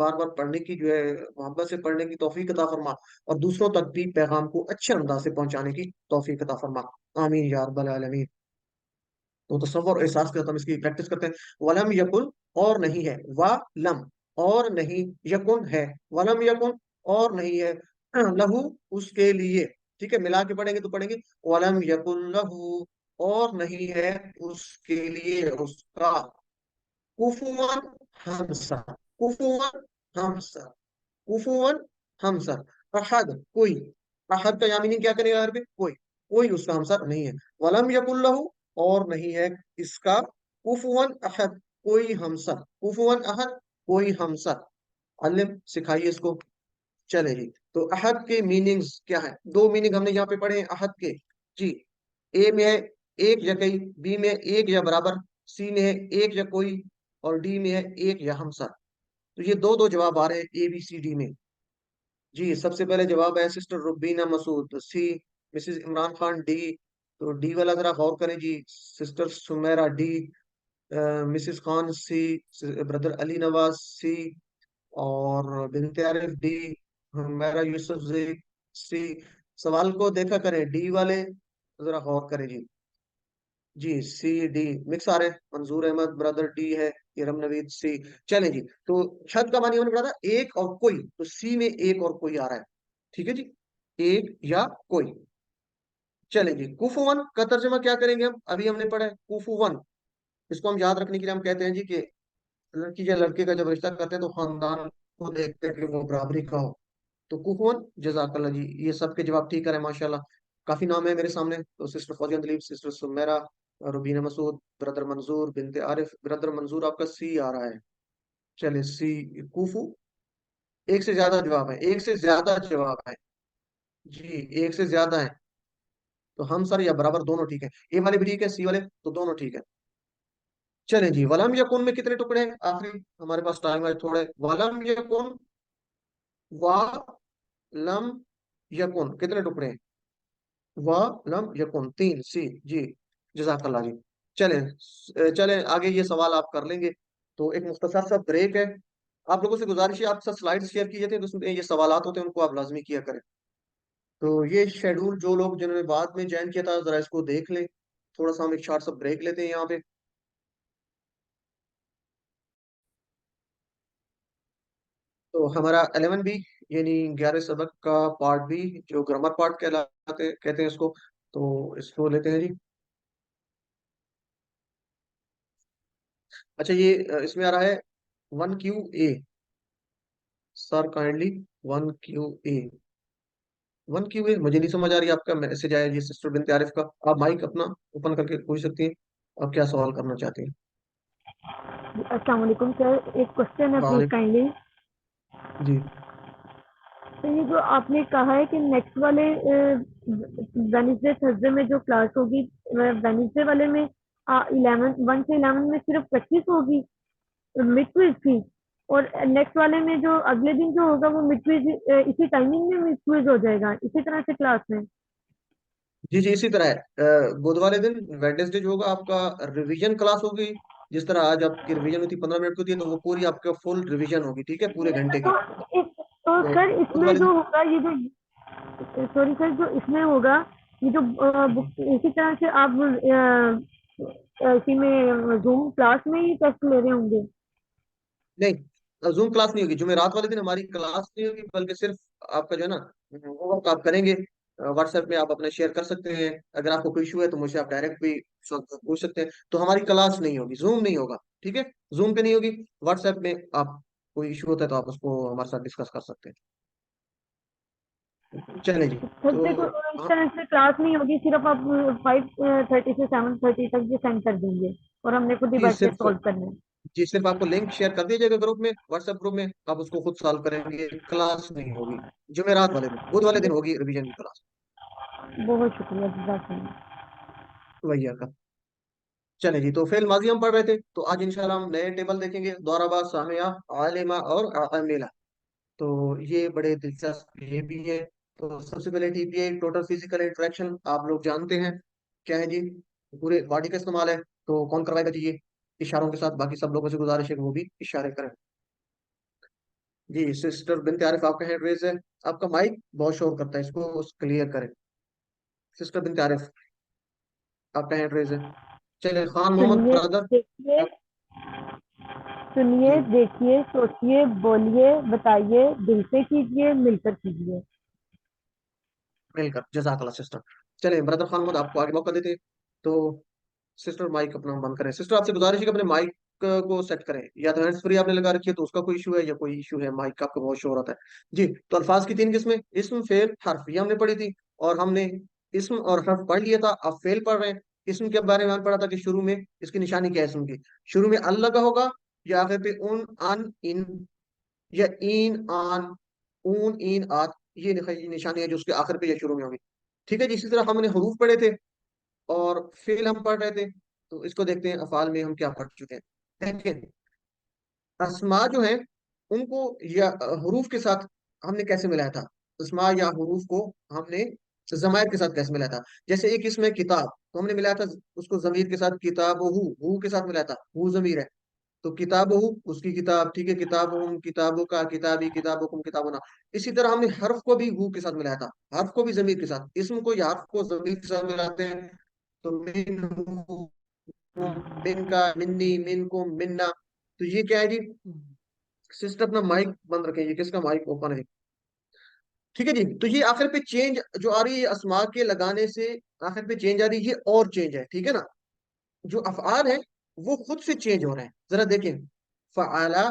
بار بار پڑھنے کی جو ہے محبت سے پڑھنے کی توفیق عطا فرما، اور دوسروں تک بھی پیغام کو اچھے انداز سے پہنچانے کی توفیق عطا فرما، آمین یا رب العالمین۔ تو تصور اور احساس کے ساتھ ہم اس کی پریکٹس کرتے ہیں۔ ولم یکن، اور نہیں ہے، ولم، اور نہیں، یکن ہے، ولم یکن، اور نہیں ہے لہو اس کے لیے. ٹھیک ہے, ملا کے پڑھیں گے تو پڑھیں گے ولم یکن لہو, اور نہیں ہے اس کے لیے اس کا کفوا ہمسا. کفوا ہمسا, کفوا ہمسا, احد کوئی. احد کا یامینی کیا کرے گا گھر پہ, کوئی, کوئی اس کا ہمسر نہیں ہے. ولم یکن لہو, اور نہیں ہے اس کا کفوا احد, کوئی ہمسر. کفوا احد, کوئی ہمسر. علم سکھائیے اس کو. چلے جی, تو احد کے میننگز کیا ہے؟ دو میننگ ہم نے یہاں پہ پڑھے ہیں احد کے. جی, اے میں ہے ایک یا کئی, بی میں ایک یا برابر, سی میں ہے ایک یا کوئی, اور ڈی میں ہے ایک یا ہمسر. تو یہ دو دو جواب آ رہے ہیں اے بی سی ڈی میں. جی, سب سے پہلے جواب ہے sister Rubina Masood, C Mrs Imran Khan, D. تو ڈی والا ذرا غور کریں جی. Sister Sameera, D. Mrs Khan, C. Brother Ali Nawaz, C. اور بنت عارف, ڈی. میرا یوسف زیک, سی. سوال کو دیکھا کریں, ڈی والے ذرا غور کریں جی. جی, سی ڈی مکس آ رہے ہیں. منظور احمد برادر, ڈی ہے. ارم نوید, سی. چلیں جی, تو چھت کا معنی ہم نے پڑھا تھا ایک اور کوئی, تو سی میں ایک اور کوئی آ رہا ہے. ٹھیک ہے جی, ایک یا کوئی. چلیں جی, کوفون کا ترجمہ کیا کریں گے ہم؟ ابھی ہم نے پڑھا ہے کوفون. اس کو ہم یاد رکھنے کے لیے ہم کہتے ہیں جی کہ لڑکی یا لڑکے کا جب رشتہ کرتے ہیں تو خاندان کو دیکھتے ہیں کہ وہ برابری کا ہو. تو کوفون, جزاک اللہ جی, یہ سب کے جواب ٹھیک کریں ماشاء اللہ. کافی نام ہے میرے سامنے. تو سسٹر فوزیہ دلیپ, سسٹر سمیرا, روبینہ مسعود, برادر منظور, بنت عارف. برادر منظور آپ کا سی آ رہا ہے. چلے, سی کوفو. ایک سے زیادہ جواب ہے, ایک سے زیادہ جواب ہے. جی, ایک سے زیادہ ہے. تو ہم سر یا برابر دونوں ٹھیک ہے. اے والے بھی ٹھیک ہے, سی والے, تو دونوں ٹھیک ہے. چلیں جی, ولم یکن میں کتنے ٹکڑے ہیں؟ آخری ہمارے پاس ٹائم ہے تھوڑے. ولم یکن, وا لم یکن, کتنے ٹکڑے ہیں؟ وا لم یکن, تین. سی. جی, جزاک اللہ جی. چلیں, چلیں آگے یہ سوال آپ کر لیں گے. تو ایک مختصر سا بریک ہے. آپ لوگوں سے گزارش ہے آپ سب سلائڈ شیئر کیے تھے, تو اس میں یہ سوالات ہوتے ہیں ان کو آپ لازمی کیا کریں. تو یہ شیڈول جو لوگ جنہوں نے بعد میں جوائن کیا تھا ذرا اس کو دیکھ لیں. تھوڑا سا ہم ایک شارٹ سا بریک لیتے ہیں یہاں پہ. تو ہمارا 11 بھی, یعنی 11 سبق کا پارٹ بھی, جو گرامر پارٹ کہلاتے کہتے ہیں اس کو, تو اس کو لیتے ہیں جی. اچھا, یہ اس میں آ رہا ہے 1QA. سر کائنڈلی 1QA. 1QA مجھے نہیں سمجھ آ رہی, آپ کا میسج آیا جی سسٹر بنت عارف کا. آپ مائک اپنا اوپن کر کے پوچھ سکتی ہیں, آپ کیا سوال کرنا چاہتے ہیں. السلام علیکم سر, ایک کوشچن ہے پلیز وعلیکم کائنڈلی. جی. تو یہ جو آپ نے کہا ہے کہ نیکسٹ والے وینسڈے تھرسڈے میں جو کلاس ہوگی, وینسڈے والے میں 1 سے 11 میں صرف پریکٹس ہوگی مڈ کوئز کی, اور نیکسٹ والے میں جو اگلے دن جو ہوگا وہ مڈ کوئز اسی ٹائمنگ میں مڈ کوئز ہو جائے گا, اسی طرح سے کلاس میں. جی جی, اسی طرح ہے. بدھ والے دن ویڈنسڈے جو ہوگا آپ کا ریویژن کلاس ہوگی. جس طرح آج آپ کی ریویژن ہوتی ہے 15 منٹ کی ہوتی ہے, تو وہ پوری آپ کا فل ریویژن ہوگی. ٹھیک ہے, پورے گھنٹے کی. تو تو تو سر اس بدھ میں والے جو دن, ہوگا یہ جو, سوری سر, جو اس میں ہوگا یہ جو جی اسی طرح سے آپ اسی میں زوم کلاس میں ہی ٹیسٹ لے رہے ہوں گے. نہیں, زوم کلاس نہیں ہوگی. جمعرات والے دن ہماری کلاس نہیں ہوگی, بلکہ صرف آپ کا جو ہے نا وہ وقت آپ کریں گے. واٹس ایپ میں آپ اپنا شیئر کر سکتے ہیں. اگر آپ کو کوئی ایشو ہے تو مجھ سے آپ ڈائریکٹ بھی پوچھ سکتے ہیں. تو ہماری کلاس نہیں ہوگی, زوم نہیں ہوگا. ٹھیک ہے, زوم پہ نہیں ہوگی. واٹس ایپ میں آپ کوئی ایشو ہوتا ہے تو آپ اس کو ہمارے ساتھ ڈسکس کر سکتے ہیں. چلیں جی, تو تھرسڈے کو اس ہاں, طرح سے کلاس نہیں ہوگی, صرف آپ 5:30 سے 7:30 تک یہ سینڈ کر دیں گے اور ہم نے خود ہی جی بیٹھ کے صرف, سالو کرنا ہے. جی صرف آپ کو لنک شیئر کر دیجیے گا گروپ میں, واٹس ایپ گروپ میں. آپ اس کو خود سالو کریں گے, کلاس نہیں ہوگی. جمعرات والے دن, بدھ والے دن ہوگی ریویژن کی کلاس. بہت شکریہ, جزاک اللہ. وہی کا. چلیں جی, تو فعل ماضی ہم پڑھ رہے تھے, تو آج انشاءاللہ ہم نئے ٹیبل دیکھیں گے. ضرب, سمع, علم اور عمل. تو یہ بڑے دلچسپ یہ بھی ہے. تو سب سے پہلے ٹی پی آئی, ٹوٹل فزیکل انٹریکشن, آپ لوگ جانتے ہیں کیا ہے جی. پورے باڈی کا استعمال ہے. تو کون کروائے گا جی یہ اشاروں کے ساتھ؟ باقی سب لوگوں سے گزارش ہے کہ وہ بھی اشارے کریں. جی, سسٹر بنت عارف آپ کا ہینڈ ریز ہے. آپ کا مائک بہت شور کرتا ہے, اس کو کلیئر کریں. سسٹر بنت عارف آپ کا ہینڈ ریز ہے. چلے, خان محمد چلیے برادر, دیکھیے, سنیے، جی دیکھیے، سوچیے، بولیے، بتائیے، دل سے کیجیے، مل کر کیجیے۔ مل کر، جزاک اللہ سسٹر۔ چلیں بردر خان محمد آپ کو آگے موقع دیتے ہیں۔ تو سسٹر مائک اپنا بند کریں۔ سسٹر آپ سے گزارش ہے کہ اپنے مائک کو سیٹ کریں، یا تو ہینڈز فری آپ نے لگا رکھی ہے تو اس کا کوئی ایشو ہے، یا کوئی ایشو ہے مائک کا آپ کو بہت شور آتا ہے۔ جی تو الفاظ کی تین قسمیں: اسم، فعل، حرف، یہ ہم نے پڑھی تھی، اور ہم نے اسم اور حرف پڑھ لیا تھا، اب فعل پڑھ رہے ہیں۔ اسم کے بارے میں ہم پڑھا تھا کہ شروع میں اس کی نشانی کیا ہے، اسم کی شروع میں اللہ کا ہوگا، یا آخر پہ ان، ان، ان، یا این، آن، اون، این، آت، یہ نشانی ہے جو اس کے آخر پہ یا شروع میں ہوگی۔ ٹھیک ہے جی، اسی طرح ہم نے حروف پڑھے تھے اور فعل ہم پڑھ رہے تھے، تو اس کو دیکھتے ہیں افعال میں ہم کیا پڑھ چکے ہیں۔ دیکھیں اسماء جو ہیں ان کو یا حروف کے ساتھ ہم نے کیسے ملایا تھا، اسماء یا حروف کو ہم نے ضمائر کے ساتھ کیسے ملایا تھا۔ جیسے ایک اسم ہے کتاب، تو ہم نے ملایا تھا اس کو ضمیر کے ساتھ، کتاب ہو کے ساتھ ملایا تھا، ہو ضمیر ہے تو کتاب ہو اس کی کتاب، ٹھیک ہے، کتاب ہم کتابوں کا، کتابی، کتابوں کتابنا۔ اسی طرح ہم نے حرف کو بھی ہو کے ساتھ ملایا تھا، حرف کو بھی ضمیر کے ساتھ، اسم کو یا حرف کو ضمیر کے ساتھ ملاتے ہیں تو من ہو، من کا، منی، من کو، مننا۔ تو یہ کیا ہے جی، سسٹر اپنا مائک بند رکھیں، یہ کس کا مائک اوپن ہے؟ ٹھیک ہے جی، تو یہ آخر پہ چینج جو آ رہی ہے اسما کے لگانے سے، آخر پہ چینج آ رہی ہے، یہ اور چینج ہے، ٹھیک ہے نا۔ جو افعال ہیں وہ خود سے چینج ہو رہے ہیں، ذرا دیکھیں، فعلا،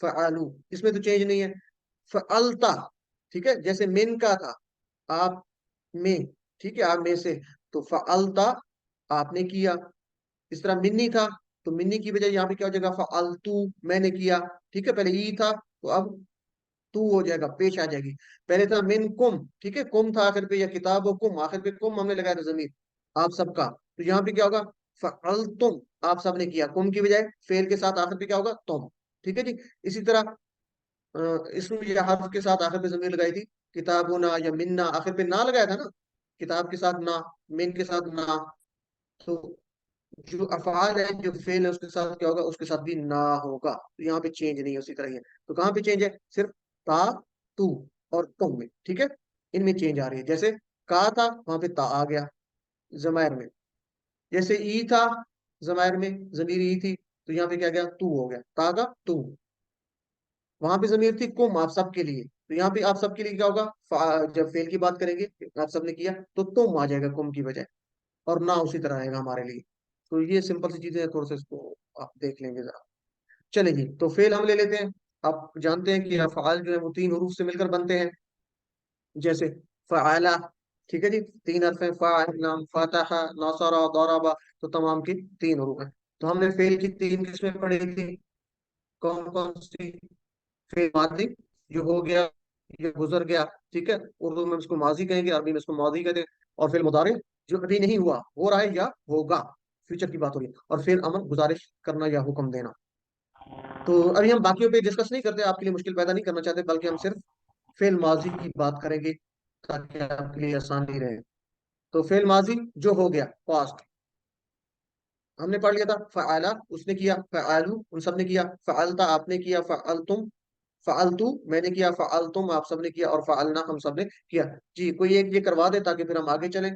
فعلو، اس میں تو چینج نہیں ہے۔ فعلتا، ٹھیک ہے، جیسے من کا تھا، آپ میں، ٹھیک ہے، آپ میں سے، تو فعلتا آپ نے کیا۔ اس طرح منی تھا تو منی کی بجائے یہاں پہ کیا ہو جائے گا، فعلتو میں نے کیا، ٹھیک ہے، پہلے ای تھا تو اب تو ہو جائے گا، پیش آ جائے گی۔ پہلے تھا من کم، ٹھیک ہے، کم تھا آخر پہ، یا کتاب و کم، آخر پہ کم ہم نے لگایا تھا ضمیر، آپ سب کا، تو یہاں پہ کیا ہوگا، فعلتم آپ سب نے کیا، کم کی بجائے فعل کے ساتھ آخر پہ کیا ہوگا، تم، ٹھیک ہے جی۔ اسی طرح اسم یا حرف کے ساتھ آخر پہ ضمیر لگائی تھی، کتابنا یا مننا، آخر پہ نہ لگایا تھا نا، کتاب کے ساتھ نہ، من کے ساتھ نہ، تو جو افعال ہے، جو فعل ہے، اس کے ساتھ کیا ہوگا، اس کے ساتھ بھی نہ ہوگا، تو یہاں پہ چینج نہیں ہے، اسی طرح ہی ہے۔ تو کہاں پہ چینج ہے، صرف تا، تو اور تم میں، ٹھیک ہے، ان میں چینج آ رہی ہے۔ جیسے کا تھا وہاں پہ تا آ گیا ضمائر میں، جیسے ای تھا ضمائر میں، ضمیر ای تھی تو یہاں پہ کیا گیا، تو ہو گیا، تا کا تو۔ وہاں پہ ضمیر تھی کم آپ سب کے لیے، تو یہاں پہ آپ سب کے لیے کیا ہوگا، جب فعل کی بات کریں گے آپ سب نے کیا تو تم آ جائے گا کم کی بجائے، اور نہ اسی طرح آئے گا ہمارے لیے۔ تو یہ سمپل سی چیزیں ہیں، تھوڑا سا اس کو آپ دیکھ لیں گے ذرا۔ چلیں جی، تو فعل ہم لے لیتے ہیں۔ آپ جانتے ہیں کہ افعال جو ہے وہ تین حروف سے مل کر بنتے ہیں، جیسے فعلا، ٹھیک ہے جی، تین حرف ہیں، فاعل، فتح، نصر، ضرب، تو تمام کی تین حروف ہیں۔ تو ہم نے فعل کی تین قسمیں پڑھی تھی، کون کون سی؟ فعل ماضی جو ہو گیا، یہ گزر گیا، ٹھیک ہے، اردو میں اس کو ماضی کہیں گے، عربی میں اس کو ماضی کہتے ہیں۔ اور فعل مضارع جو ابھی نہیں ہوا، ہو رہا ہے یا ہوگا، فیوچر کی بات ہو رہی ہے۔ اور فعل امر گزارش کرنا یا حکم دینا۔ تو ابھی ہم باقیوں پہ ڈسکس نہیں کرتے، آپ کے لیے مشکل پیدا نہیں کرنا چاہتے، بلکہ ہم صرف فعل ماضی کی بات کریں گے تاکہ آپ کے لیے آسانی رہے۔ تو فعل ماضی جو ہو گیا، پاسٹ، ہم نے پڑھ لیا تھا، فعلا اس نے کیا، فعلو ان سب نے کیا، فعلتا آپ نے کیا، فعلتم فعلتو میں نے کیا، فعلتم آپ سب نے کیا، اور فعلنا ہم سب نے کیا۔ جی کوئی ایک یہ کروا دے تاکہ پھر ہم آگے چلیں،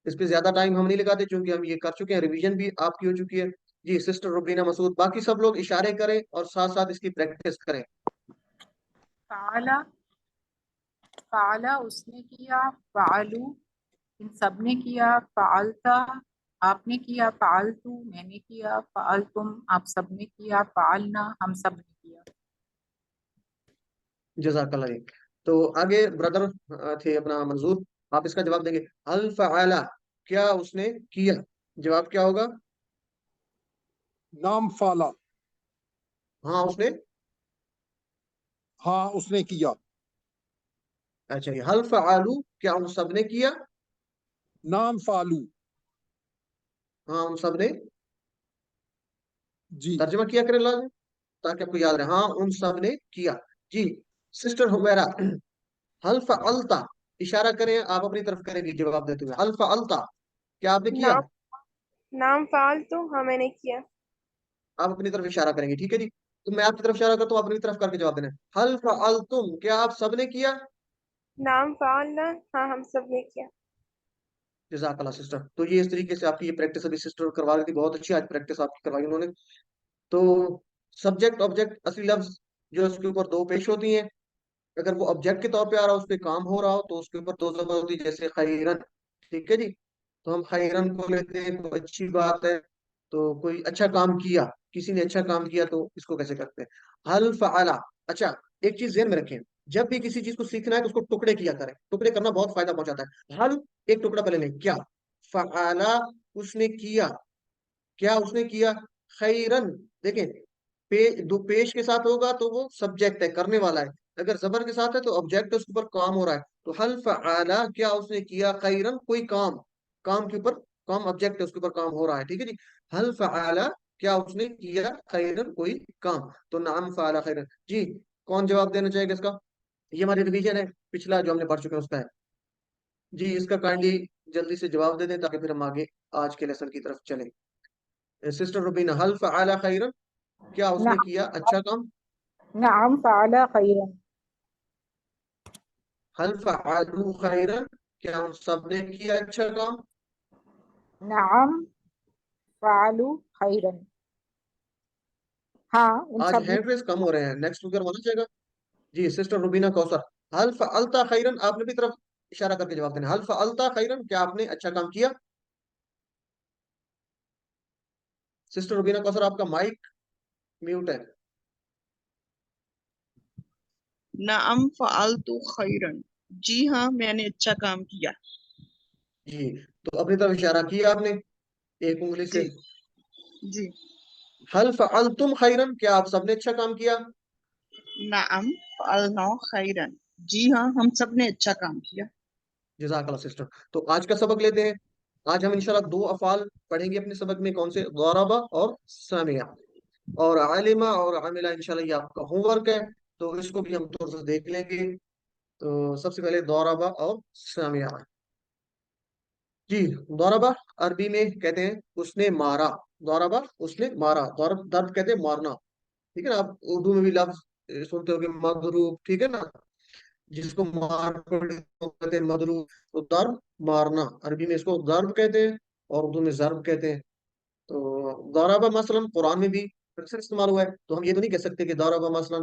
اس پہ زیادہ ٹائم ہم نہیں لگاتے چونکہ ہم یہ کر چکے ہیں، ریویژن بھی آپ کی ہو چکی ہے۔ جی سسٹر ربینہ مسعود، باقی سب لوگ اشارے کریں اور ساتھ ساتھ اس کی پریکٹس کریں۔ فعلا، فعلا اس نے کیا، فعلو ان سب نے کیا، فعلتا آپ نے کیا، فعلتو میں نے کیا، فعلتم آپ سب نے کیا، فعلنا ہم سب نے کیا۔ جزاک اللہ جی۔ تو آگے بردر تھے اپنا منظور، آپ اس کا جواب دیں گے، هل فعل، کیا اس نے کیا، جواب کیا ہوگا؟ نام فعلا، ہاں اس نے، ہاں اس نے کیا۔ اچھا جی، هل فعلوا کیا ان سب نے کیا؟ نام فعلو، ہاں ان سب نے، جی ترجمہ کیا کریں لازم تاکہ آپ کو یاد رہے، ہاں ان سب نے کیا۔ جی سسٹر حمیرہ، هل فعلت، اشارہ کریں، آپ اپنی طرف کریں گے جواب دیتے ہوئے، هل فعلت کیا آپ نے کیا؟ نام نام فعال تو ہاں میں نے کیا۔ آپ اپنی طرف اشارہ کریں گے، ٹھیک ہے جی، تو میں آپ کی طرف اشارہ کرتا ہوں، آپ اپنی طرف کر کے جواب دینا ہے، هل فعلتم کیا آپ سب نے کیا؟ نام فعلنا ہاں ہم سب نے کیا۔ جزاک اللہ سسٹر۔ تو یہ اس طریقے سے آپ کی یہ پریکٹس ابھی سسٹر کروا رہی تھی، بہت اچھی آج پریکٹس آپ کی کروائی انہوں نے۔ تو سبجیکٹ آبجیکٹ اصلی لفظ جو اس کے اوپر دو پیش ہوتی ہیں، اگر وہ آبجیکٹ کے طور پہ آ رہا ہو، اس پہ کام ہو رہا ہو، تو اس کے اوپر دو زبر ہوتی ہے، جیسے خیرن. ٹھیک ہے جی. تو ہم خیرن کو لیتے ہیں تو اچھی بات ہے، تو کوئی اچھا کام کیا، کسی نے اچھا کام کیا، تو اس کو کیسے کرتے ہیں؟ حل فعلا. اچھا، ایک چیز ذہن میں رکھیں، جب بھی کسی چیز کو سیکھنا ہے تو اس کو ٹکڑے کیا کریں. ٹکڑے کرنا بہت فائدہ پہنچاتا ہے. حل، ایک ٹکڑا پہلے لیں، کیا. فعلا، اس نے کیا. کیا اس نے کیا. خیرن، دیکھیں دو پیش کے ساتھ ہوگا تو وہ سبجیکٹ ہے، کرنے والا ہے. اگر زبر کے ساتھ ہے تو آبجیکٹ اس کے اوپر کام ہو رہا ہے. تو حل فعلا، کیا اس نے کیا. خیرن، کوئی کام، کام کے اوپر کام آبجیکٹ ہے، اس کے اوپر کام ہو رہا ہے. ٹھیک ہے جی. حل فعلا، کیا اس نے کیا خیرن، کوئی کام. تو نعم فعلا خیرن. جی، کون جواب دینا چاہے گا اس کا؟ یہ ہماری ریویژن ہے، پچھلا جو ہم نے پڑھ چکے ہیں اس کا ہے. جی، اس کا کائنڈلی جلدی سے جواب دے دیں تاکہ پھر ہم آگے آج کے لیسن کی طرف چلیں. سسٹر روبینہ، حل فعلا خیرن، کیا اس نے نعم کیا اچھا کام. نعم فعل خیرا. حل فعلوا خیرن، کیا ان سب نے کیا اچھا کام. نعم فعلوا خیرا. ہاں ان آج سب نے. ہینڈ ریس کم ہو رہے ہیں، نیکسٹ اسپیکر ہونا چاہیے گا. جی، سسٹر روبینہ کوثر، حل فعلت خیرن، آپ نے بھی طرف اشارہ کر کے جواب دینا. حل فعلت خیرن، کیا آپ نے اچھا کام کیا. سسٹر روبینہ کوثر، آپ کا مائک میوٹ ہے. نعم فعلت خیرن، جی ہاں میں نے اچھا کام کیا. جی، تو اپنی طرف اشارہ کیا آپ نے ایک انگلی سے. جی جی. حل فعلتم خیرن، کیا آپ سب نے اچھا کام کیا. نعم فعلنا خیرن، جی ہاں ہم سب نے اچھا کام کیا. جزاک اللہ سسٹر. تو آج کا سبق لیتے ہیں. آج ہم انشاءاللہ دو افعال پڑھیں گے اپنے سبق میں. کون سے؟ ضربہ اور سمع. اور عالمہ اور عاملہ انشاءاللہ یہ آپ کا ہوم ورک ہے، تو اس کو بھی ہم تھوڑا سا دیکھ لیں گے. تو سب سے پہلے ضربہ اور سمع. جی، ضربہ عربی میں کہتے ہیں اس نے مارا. ضربہ، اس نے مارا. ضرب کہتے ہیں مارنا. ٹھیک ہے نا. آپ اردو میں بھی لفظ سنتے ہو کہ مضروب. ٹھیک ہے نا، جس کو مار پڑے وہ کہتے ہیں مضروب. تو ضرب، مارنا، عربی میں اس کو ضرب کہتے ہیں اور اردو میں ضرب کہتے ہیں. تو ضربہ مثلا قرآن میں بھی اکثر استعمال ہوا ہے. تو ہم یہ تو نہیں کہہ سکتے کہ ضربہ مثلا،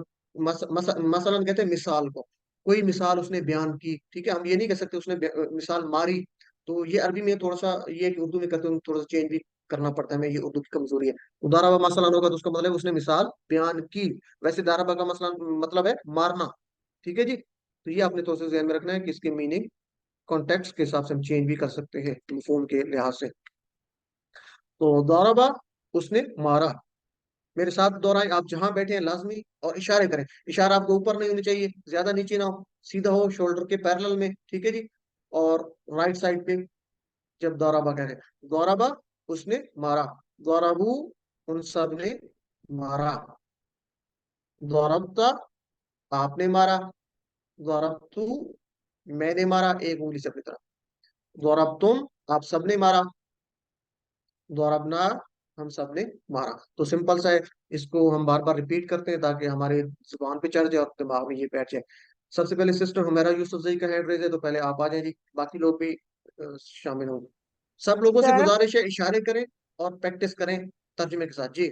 مثلا کہتے ہیں مثال کو، کوئی مثال اس نے بیان کی. ٹھیک ہے، ہم یہ نہیں کہہ سکتے اس نے مثال ماری. تو یہ عربی میں تھوڑا سا یہ کہ اردو میں کرتے ہیں تھوڑا سا چینج بھی کرنا پڑتا ہے. ہمیں یہ اردو کی کمزوری ہے. ضربہ مثلا ہوگا تو اس کا مطلب ہے اس نے مثال بیان کی. ویسے ضربہ کا مثلا مطلب ہے مارنا. ٹھیک ہے جی. تو یہ آپ نے تھوڑا سا ذہن میں رکھنا ہے کہ اس کی میننگ کانٹیکسٹ کے حساب سے ہم چینج بھی کر سکتے ہیں مفہوم کے لحاظ سے. تو ضربہ، اس نے مارا. میرے ساتھ دہرائیں، آپ جہاں بیٹھے ہیں لازمی اور اشارے کریں. اشارہ آپ کو اوپر نہیں ہونی چاہیے، زیادہ نیچے نہ ہو، سیدھا ہو شولڈر کے پیرلل میں. ٹھیک ہے جی. اور رائٹ سائڈ پہ جب ضربہ کہہ رہے ہیں، ضربہ اس نے مارا. ضربو، ان سب نے مارا. ضربتا، آپ نے مارا. ضربتو، میں نے مارا ایک انگلی سے اپنی طرف. ضربتم، آپ سب نے مارا. ضربنا، ہم سب نے مارا. تو سمپل سا ہے، اس کو ہم بار بار ریپیٹ کرتے ہیں تاکہ ہمارے زبان پہ چڑھ جائے اور دماغ میں یہ بیٹھ جائے. سب سے پہلے سسٹر ہمیرا یوسف زئی کا ہینڈ ریز ہے، تو پہلے آپ آ جائیں جی، باقی لوگ بھی شامل ہوں. سب لوگوں سے ضرب گزارش ہے اشارے کریں اور پریکٹس کریں ترجمے کے ساتھ. جی،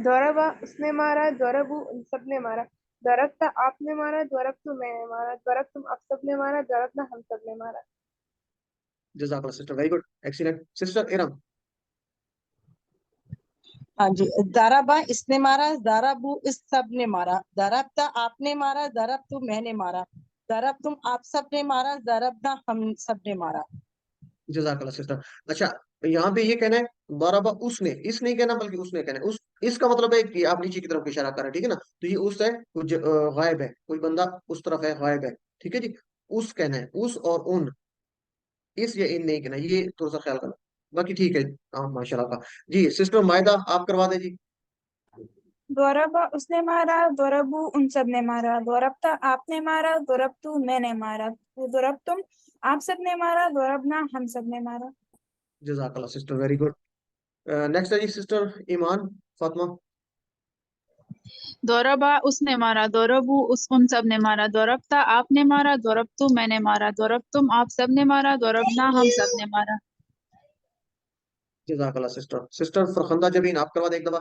ضربہ اس نے مارا. ضربو ان سب نے مارا. ضربتا آپ نے مارا. ضربتو میں نے مارا. ضربتم آپ سب نے مارا. ضربنا ہم سب نے مارا. جزاک اللہ sister, very good, excellent. Sister Iram. ہاں جی. ضربا اس نے مارا. ضربو اس سب نے مارا. ضربتا آپ نے مارا. ضربتو میں نے مارا. ضربتم آپ سب نے مارا. ضربنا ہم سب نے مارا. جزاک اللہ سسٹر. اچھا، یہاں پہ یہ کہنا ہے ضربہ اس نے، اس نہیں کہنا بلکہ اس نے کہنا ہے. اس کا مطلب ہے کہ آپ نیچے کی طرف اشارہ کر رہے ہیں. ٹھیک ہے نا. تو یہ اس ہے، کچھ غائب ہے، کوئی بندہ اس طرف ہے، غائب ہے. ٹھیک ہے جی. اس کہنا ہے، اس اور ان، اس یا ان نہیں کہنا. یہ تھوڑا سا خیال کرنا. باقی ٹھیک ہے. ہاں، ماشاء اللہ کا. جی، سسٹر مائدہ آپ کروا دیں جی. ضربا اس نے مارا. ضربو ان سب نے مارا. ضربتا آپ نے مارا. ضربتو میں نے مارا. ضربتم آپ سب نے مارا. ضربنا ہم سب نے مارا. جزاک اللہ سسٹر، ویری گڈ. نیکسٹ ہے جی سسٹر ایمان فاطمہ. ضربا اس نے مارا. ضربو ان سب نے مارا. ضربتا آپ نے مارا. ضربتو میں نے مارا. ضربتم آپ سب نے مارا. ضربنا ہم سب نے مارا. جزاک اللہ سسٹر. سسٹر فرخندہ جبین آپ کروا دیں ایک دفعہ.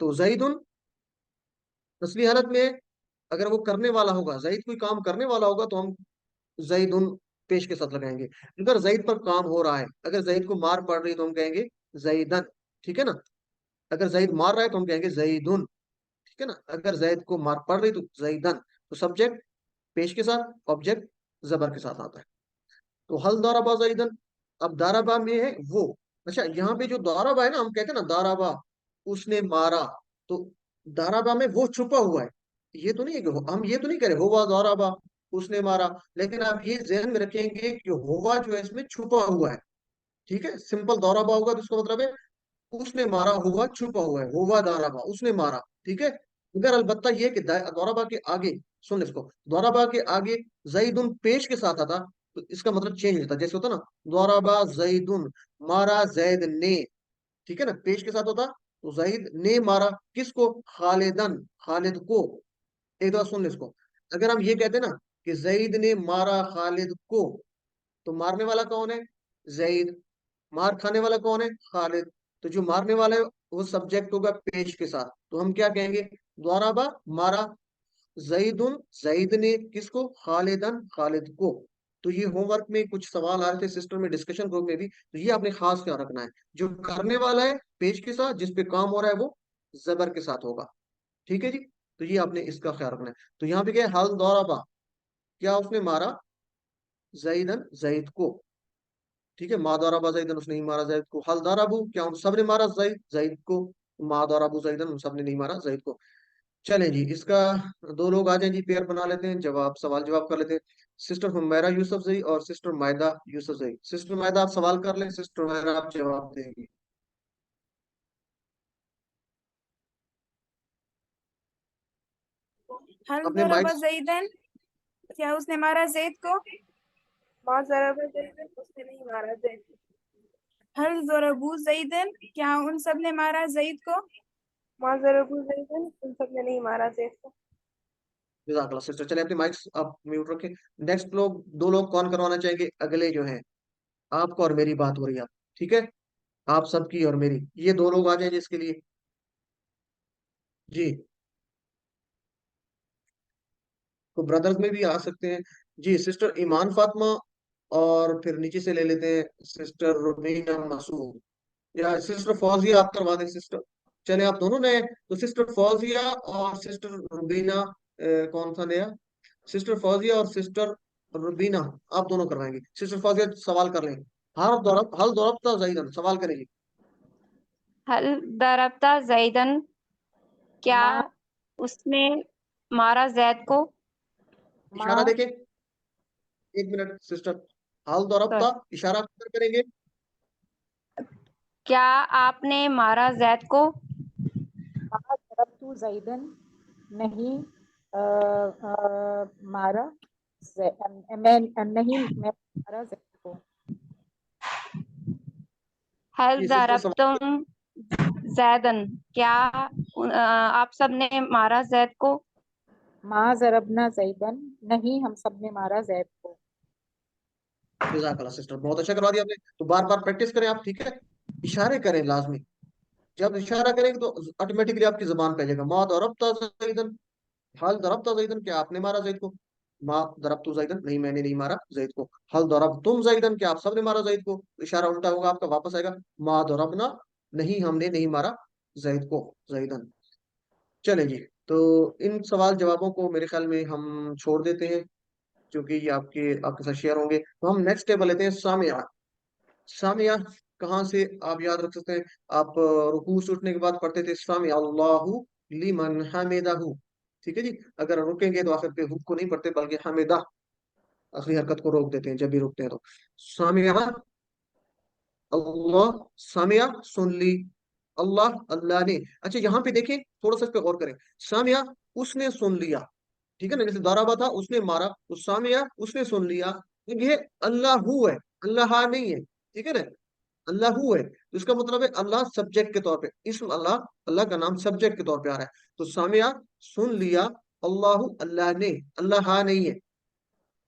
تو زیدن اصلی حالت میں اگر وہ کرنے والا ہوگا، زید کوئی کام کرنے والا ہوگا تو ہم زیدن پیش کے ساتھ لگائیں گے. اگر زید پر کام ہو رہا ہے، اگر زید کو مار پڑ رہی ہے تو ہم کہیں گے زیدن. ٹھیک ہے نا؟ اگر زید مار رہا ہے تو ہم کہیں گے زیدن. ٹھیک ہے نا؟ اگر زید کو مار پڑ رہی تو زیدن. تو سبجیکٹ پیش کے ساتھ، آبجیکٹ زبر کے ساتھ آتا ہے. تو حل داربا زیدن. اب داربا میں ہے وہ. اچھا یہاں پہ جو داربا ہے نا، ہم کہتے ہیں نا داربا اس نے مارا، تو داربا میں وہ چھپا ہوا ہے. یہ تو نہیں ہے کہ ہم یہ تو نہیں کرے ہوا داربا اس نے مارا، لیکن آپ یہ ذہن میں رکھیں گے کہ ہوا جو ہے اس میں چھپا ہوا ہے. ٹھیک ہے؟ سمپل دورابا ہوگا تو اس کا مطلب ہے اس نے مارا ہوا چھپا ہوا ہے، ہوا دورابا اس نے مارا. ٹھیک ہے؟ مگر البتہ یہ کہ دورابا کے آگے، سن اس کو، دورابا کے آگے زیدن پیش کے ساتھ آتا تو اس کا مطلب چینج ہوتا. جیسے ہوتا نا دورابا زیدن، مارا زید نے. ٹھیک ہے نا؟ پیش کے ساتھ ہوتا تو زید نے مارا کس کو؟ خالدن، خالد کو. ایک بار سن لے اس کو. اگر ہم یہ کہتے ہیں نا کہ زید نے مارا خالد کو، تو مارنے والا کون ہے؟ زید. مار کھانے والا کون ہے؟ خالد. تو جو مارنے والا ہے وہ سبجیکٹ ہوگا پیش کے ساتھ. تو ہم کیا کہیں گے؟ دوارابا مارا زیدن، زید نے کس کو؟ خالدن، خالد کو. تو یہ ہوم ورک میں کچھ سوال آ رہے تھے سسٹم میں، ڈسکشن گروپ میں بھی. تو یہ آپ نے خاص خیال رکھنا ہے، جو کرنے والا ہے پیش کے ساتھ، جس پہ کام ہو رہا ہے وہ زبر کے ساتھ ہوگا. ٹھیک ہے جی؟ تو یہ آپ نے اس کا خیال رکھنا ہے. تو یہاں پہ کیا ہے؟ حل دورابا، کیا اس نے مارا؟ زیدن، زید کو. ٹھیک ہے؟ ما دارابا زیدن، اس نے نہیں مارا زید کو. حل دارابو، کیا ان سب نے مارا زید، زید کو؟ ما دارابو زیدن، ان سب نے نہیں مارا زید کو. چلیں جی، اس کا دو لوگ آ جائیں جی، پیئر بنا لیتے ہیں، جواب سوال جواب کر لیتے ہیں. سسٹر حمیرہ یوسف زئی اور سسٹر مائدہ یوسف زئی. سسٹر مائدہ آپ سوال کر لیں، سسٹر حمیرہ آپ جواب دیں گی. هل اپنے ضرب مائکس زیدن، کیا اس نے مارا زید کو؟ ما ضرب زیدن، اس نے نہیں مارا زید کو. هل ضربوا زیدن، کیا ان سب نے مارا زید کو؟ ما ضرب زیدن، ان سب نے نہیں مارا زید کو. جزاک اللہ سسٹر. چلیں اپنے مائکس آپ میوٹ رکھیں. نیکسٹ لوگ، دو لوگ کون کروانا چاہیں گے؟ اگلے جو ہیں آپ کو اور میری بات ہو رہی ہے. ٹھیک ہے؟ آپ سب کی اور میری، یہ دو لوگ آ جائیں جی اس کے لیے. جی تو بردرز میں بھی آ سکتے ہیں جی. سسٹر ایمان فاطمہ، اور پھر نیچے سے لے لیتے ہیں سسٹر روبینہ مسعود، یا سسٹر فوزیہ آپ کروا دیں سسٹر. چلے آپ دونوں نئے، تو سسٹر فوزیہ اور سسٹر روبینہ، کون سا نیا؟ سسٹر فوزیہ اور سسٹر روبینہ آپ دونوں کروائیں گے. سسٹر فوزیہ سوال کر لیں. حل ضربت زیدن، سوال کریں گے. هل ضربت زیدن، کیا ما اس نے مارا زید کو؟ ما اشارہ دیکھیں، ایک منٹ سسٹر. حل ضربت، اشارہ کریں گے. کیا آپ نے مارا زید کو؟ ما ضربت زیدن، نہیں مارا میں نہیں میں مارا زید کو. هل جی سسٹر سوال ضربتم زیدن، کیا آپ سب نے مارا زید کو؟ ما ضربنا زیدن، نہیں ہم سب نے مارا زید کو. جزاک اللہ سسٹر، بہت اچھا کروا دیا آپ نے. تو بار بار پریکٹس کریں آپ. ٹھیک ہے؟ اشارے کریں لازمی. جب اشارہ کریں گے تو آٹومیٹکلی آپ کی زبان پہ آ جائے گا. ما ضربت زیدن، حل ضربت زیدن، کیا آپ نے مارا زید کو؟ ما ضربت زیدن، نہیں میں نے نہیں مارا زید کو. حل ضربتم زیدن، کیا آپ سب نے مارا زید کو؟ اشارہ الٹا ہوگا آپ کا، واپس آئے گا. ما ضربنا، نہیں ہم نے نہیں مارا زید کو، زیدن. چلیں جی، تو ان سوال جوابوں کو میرے خیال میں ہم چھوڑ دیتے ہیں، کیونکہ یہ آپ کے ساتھ شیئر ہوں گے. تو ہم نیکسٹ ٹیبل لیتے ہیں، سامعہ. سامعہ کہاں سے آپ یاد رکھ سکتے ہیں؟ آپ رکوع سے اٹھنے کے بعد پڑھتے تھے سامع اللہ لمن حمدہ. ٹھیک ہے جی؟ اگر رکیں گے تو آخر پہ حد کو نہیں پڑھتے بلکہ حمدہ، اخری حرکت کو روک دیتے ہیں جب بھی رکتے ہیں. تو سامعہ اللہ، سامعہ سن لی، اللہ اللہ نے. اچھا یہاں پہ دیکھیں، تھوڑا سا اس پہ غور کریں. سامعہ اس نے سن لیا. ٹھیک ہے نا؟ جیسے دارابا تھا اس نے مارا، تو سامعہ اس نے سن لیا. یہ اللہ ہے، اللہ نہیں ہے. ٹھیک ہے نا؟ اللہ ہے تو اس کا مطلب ہے اللہ سبجیکٹ کے طور پہ، اسم اللہ، اللہ کا نام سبجیکٹ کے طور پہ آ رہا ہے. تو سامعہ سن لیا، اللہ اللہ نے، اللہ نہیں ہے.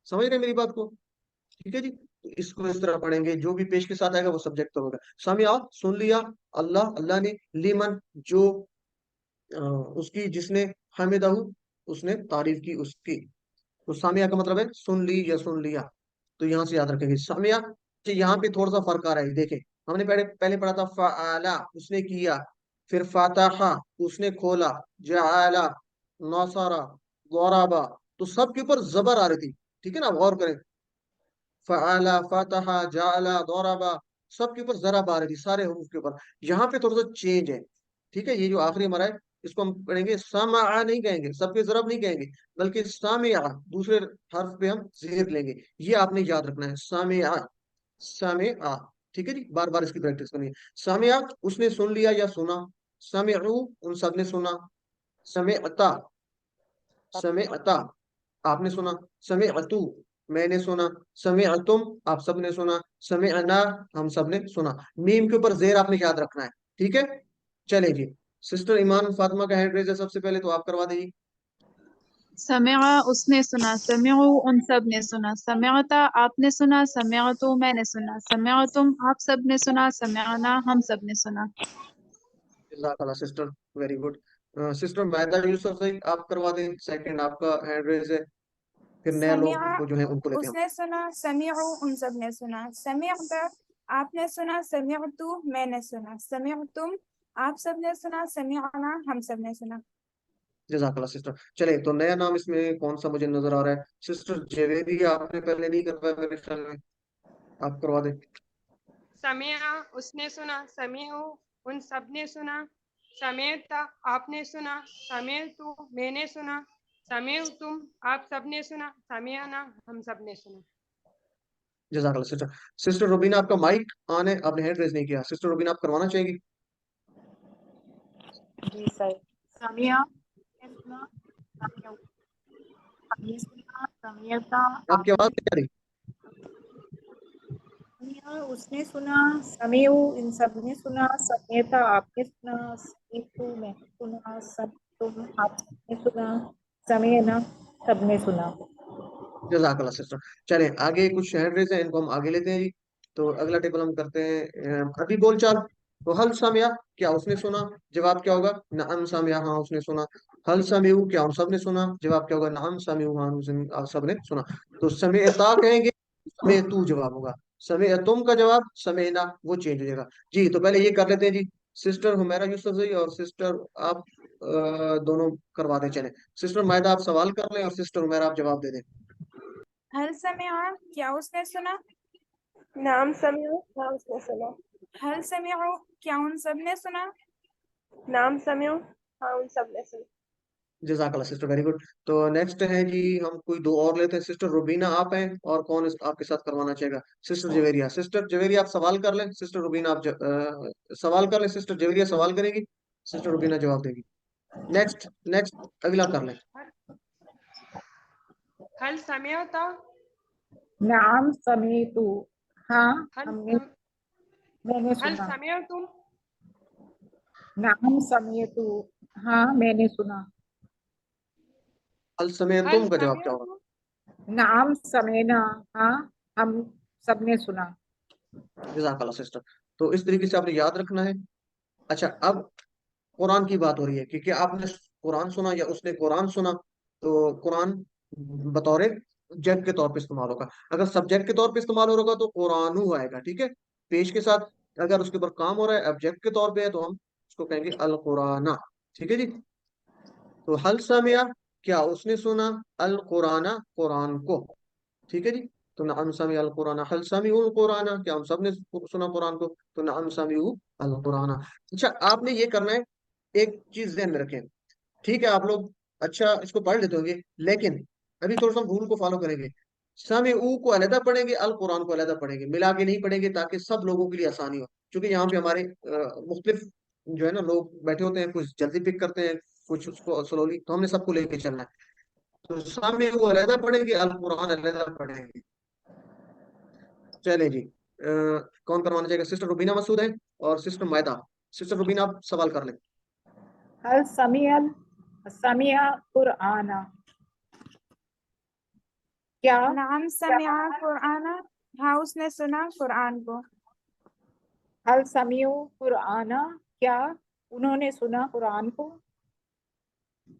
سمجھ رہے ہیں میری بات کو؟ ٹھیک ہے جی؟ تو اس کو اس طرح پڑھیں گے، جو بھی پیش کے ساتھ آئے گا وہ سبجیکٹ ہوگا. سامعہ سن لیا، اللہ اللہ نے، لیمن جو اس کی جس نے حمدہ اس نے تعریف کی اس کی. تو سامعہ کا مطلب ہے سن لی یا سن لیا. تو یہاں سے یاد رکھیں گے سامعہ. یہاں پہ تھوڑا سا فرق آ رہا ہے. دیکھیں ہم نے پہلے پڑھا تھا فعلا اس نے کیا, پھر فاتحہ اس نے کھولا, جعلا نصرا ضربا, تو سب کے اوپر زبر آ رہی تھی. ٹھیک ہے نا, غور کریں. فعلا فتحہ جعلا ضربا سب کے اوپر ضرب آ رہی تھی, سارے حروف کے اوپر. یہاں پہ تھوڑا سا چینج ہے. ٹھیک ہے, یہ جو آخری ہمارا ہے اس کو ہم پڑھیں گے سمع نہیں کہیں گے, سب کے ضرب نہیں کہیں گے, بلکہ سامع دوسرے حرف پہ ہم زیر لیں گے. یہ آپ نے یاد رکھنا ہے, سامع سامع. ٹھیک ہے جی, بار بار اس کی پریکٹس کرنی ہے. سامع اس نے سن لیا یا سنا, سمعوا ان سب نے سنا, سمعتا سمعتا آپ نے سنا, سمعتو میں نے سنا, سمعتم آپ سب نے سنا, سمعنا ہم سب نے سنا. میم کے اوپر زیر آپ نے یاد رکھنا ہے. ٹھیک ہے, چلے جی. سسٹر ایمان فاطمہ کا ہینڈ ریز ہے سب سے پہلے, تو آپ کروا دیجیے. سمع اس نے سنا, سمعوا ان سب نے سنا, سمعتا آپ نے سنا, سمعتو میں نے سنا, سمعتم آپ سب نے سنا, سمعنا ہم سب نے سنا. جزاک اللہ سسٹر, ویری گڈ. سسٹر مائدہ یوسف سے آپ کروا دیں, سیکنڈ آپ کا ہینڈ ریز ہے. پھر نیا لوگ سمع کو جو ہے ان کو لیتے اس ہیں. نے سنا, سمعوا ان سب نے سنا, سمعتا آپ نے سنا, سمعتو میں نے سنا, سمعتم آپ سب نے سنا, سمعنا ہم سب نے سنا. جزاک اللہ سسٹر. چلے تو نیا نام اس میں کون سا مجھے نظر آ رہا ہے. سسٹر جویری آپ نے پہلے نہیں کروایا میرے خیال میں, آپ کروا دیں. سمع اس نے سنا, سمعوا ان سب نے سنا, سمعتا آپ نے سنا, سمعتو میں نے سنا, سمعتم آپ سب نے سنا, سمعنا ہم سب نے سنا. جزاک اللہ سسٹر. سسٹر روبینہ آپ کا مائک آن ہے, آپ نے ہینڈ ریز نہیں کیا. سسٹر روبینہ آپ کروانا چاہیں گی. جی سر. سمیہ نے سنا, سمیع ہم نے سنا, سمیعتا آپ کی آپ آواز نے نہیں آ رہی. سمیع اس نے سنا, سمیعو ان سب نے سنا, سمیعتا آپ نے سنا, سمیعتو میں نے سنا, سمیعتم آپ سب نے سنا, سمیعنا سب نے سنا. جزاک اللہ سسٹر. چلیں آگے کچھ ہینڈ ریز ہیں, ان کو ہم آگے لیتے ہیں جی. تو اگلا ٹیبل ہم کرتے ہیں ابھی بول چال. تو حل سامعہ کیا اس نے سنا, جواب کیا ہوگا, نعم سامعہ ہاں اس نے سنا. حل سمعوا کیا ان سب نے سنا, جواب کیا ہوگا, نعم سمعوا ہاں سب نے سنا. تو سمعتا کہیں گے, سمعتو جواب ہوگا. سمعتم کا جواب سمعنا وہ چینج ہو جائے گا. جی تو پہلے یہ کر لیتے ہیں جی. سسٹر حمیرہ یوسف زئی اور سسٹر آپ دونوں کروا دیں. چلیں سسٹر مائدہ آپ سوال کر لیں اور سسٹر حمیرہ آپ جواب دے دیں. حل سمع کیا اس نے سنا, نعم سمعوا ہاں اس نے سنا, حل سمعوا کیا ان سب نے سنا, نعم سمعوا ہاں ان سب نے سنا. جزاک اللہ سسٹر, ویری گڈ. تو نیکسٹ ہے جی, ہم کوئی دو اور لیتے ہیں. سسٹر روبینہ آپ ہیں, اور کون آپ کے ساتھ کروانا چاہے گا. سسٹر جویریہ. سسٹر جویریہ آپ سوال کر لیں, سسٹر روبینہ آپ سوال کر لیں. سسٹر جویریہ سوال کرے گی, سسٹر روبینہ جواب دے گی. نیکسٹ اگلا کر لیں. حل سمعتا نعم سمیعتو ہاں حل میں نے حل سنا, سمعتم نعم سمیعتو ہاں میں نے سنا, حل سمعتم کا جواب کیا ہوگا. نعم سمیعنا ہاں ہم سب نے سنا. جزاک اللہ سسٹر. تو اس طریقے سے آپ نے یاد رکھنا ہے. اچھا اب قرآن کی بات ہو رہی ہے, کیونکہ آپ نے قرآن سنا یا اس نے قرآن سنا, تو قرآن بطور جیب کے طور پہ استعمال ہوگا. اگر سبجیکٹ کے طور پہ استعمال ہوگا تو قرآن آئے گا. ٹھیک ہے, پیش کے ساتھ. اگر اس کے اوپر کام ہو رہا ہے آبجیکٹ کے طور پہ ہے, تو ہم اس کو کہیں گے القرآن. ٹھیک ہے جی. تو حل سامعہ کیا اس نے سنا, القرآن قرآن کو. ٹھیک ہے جی. تو نعم سمع القرآن, حل سمعوا القرآن کیا ہم سب نے سنا قرآن کو, تو نعم سمعوا القرآن. اچھا آپ نے یہ کرنا ہے, ایک چیز ذہن میں رکھیں. ٹھیک ہے آپ لوگ اچھا اس کو پڑھ لیتے ہوں گے, لیکن ابھی تھوڑا سا ہم رول کو فالو کریں گے. سمعوا کو علیحدہ پڑھیں گے, القرآن کو علیحدہ پڑھیں گے, ملا کے نہیں پڑھیں گے, تاکہ سب لوگوں کے لیے آسانی ہو. کیونکہ یہاں پہ ہمارے مختلف جو ہے نا لوگ بیٹھے ہوتے ہیں, کچھ جلدی پک کرتے ہیں, کچھ اس کو سلولی, تو ہم نے سب کو لے کے چلنا ہے. تو سمعوا علیحدہ پڑھیں گے, القرآن علیحدہ پڑھیں گے. چلے جی, کون کروانا چاہے گا. سسٹر روبینہ مسعود ہے اور سسٹر مائدہ. سسٹر روبینہ آپ سوال کر لیں. حل سمیع قرآن کیا نعم سمع قرآن ہاں اس نے سنا قرآن کو, حل سمیع قرآن کیا انہوں نے سنا قرآن کو,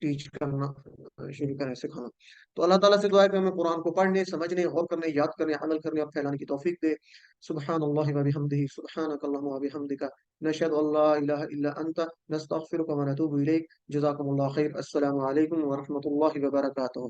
ٹیچ کرنا شروع کریں، سکھانا. تو اللہ تعالیٰ سے دعا ہے کہ ہمیں قرآن کو پڑھنے، سمجھنے، غور کرنے، یاد کرنے، عمل کرنے اور پھیلانے کی توفیق دے. سبحان اللہ و بحمدہ، سبحانک اللہم و بحمدک، نشہد ان لا الہ الا انت، نستغفرک و نتوب الیک. جزاکم اللہ خیر. السلام علیکم ورحمۃ اللہ وبرکاتہ.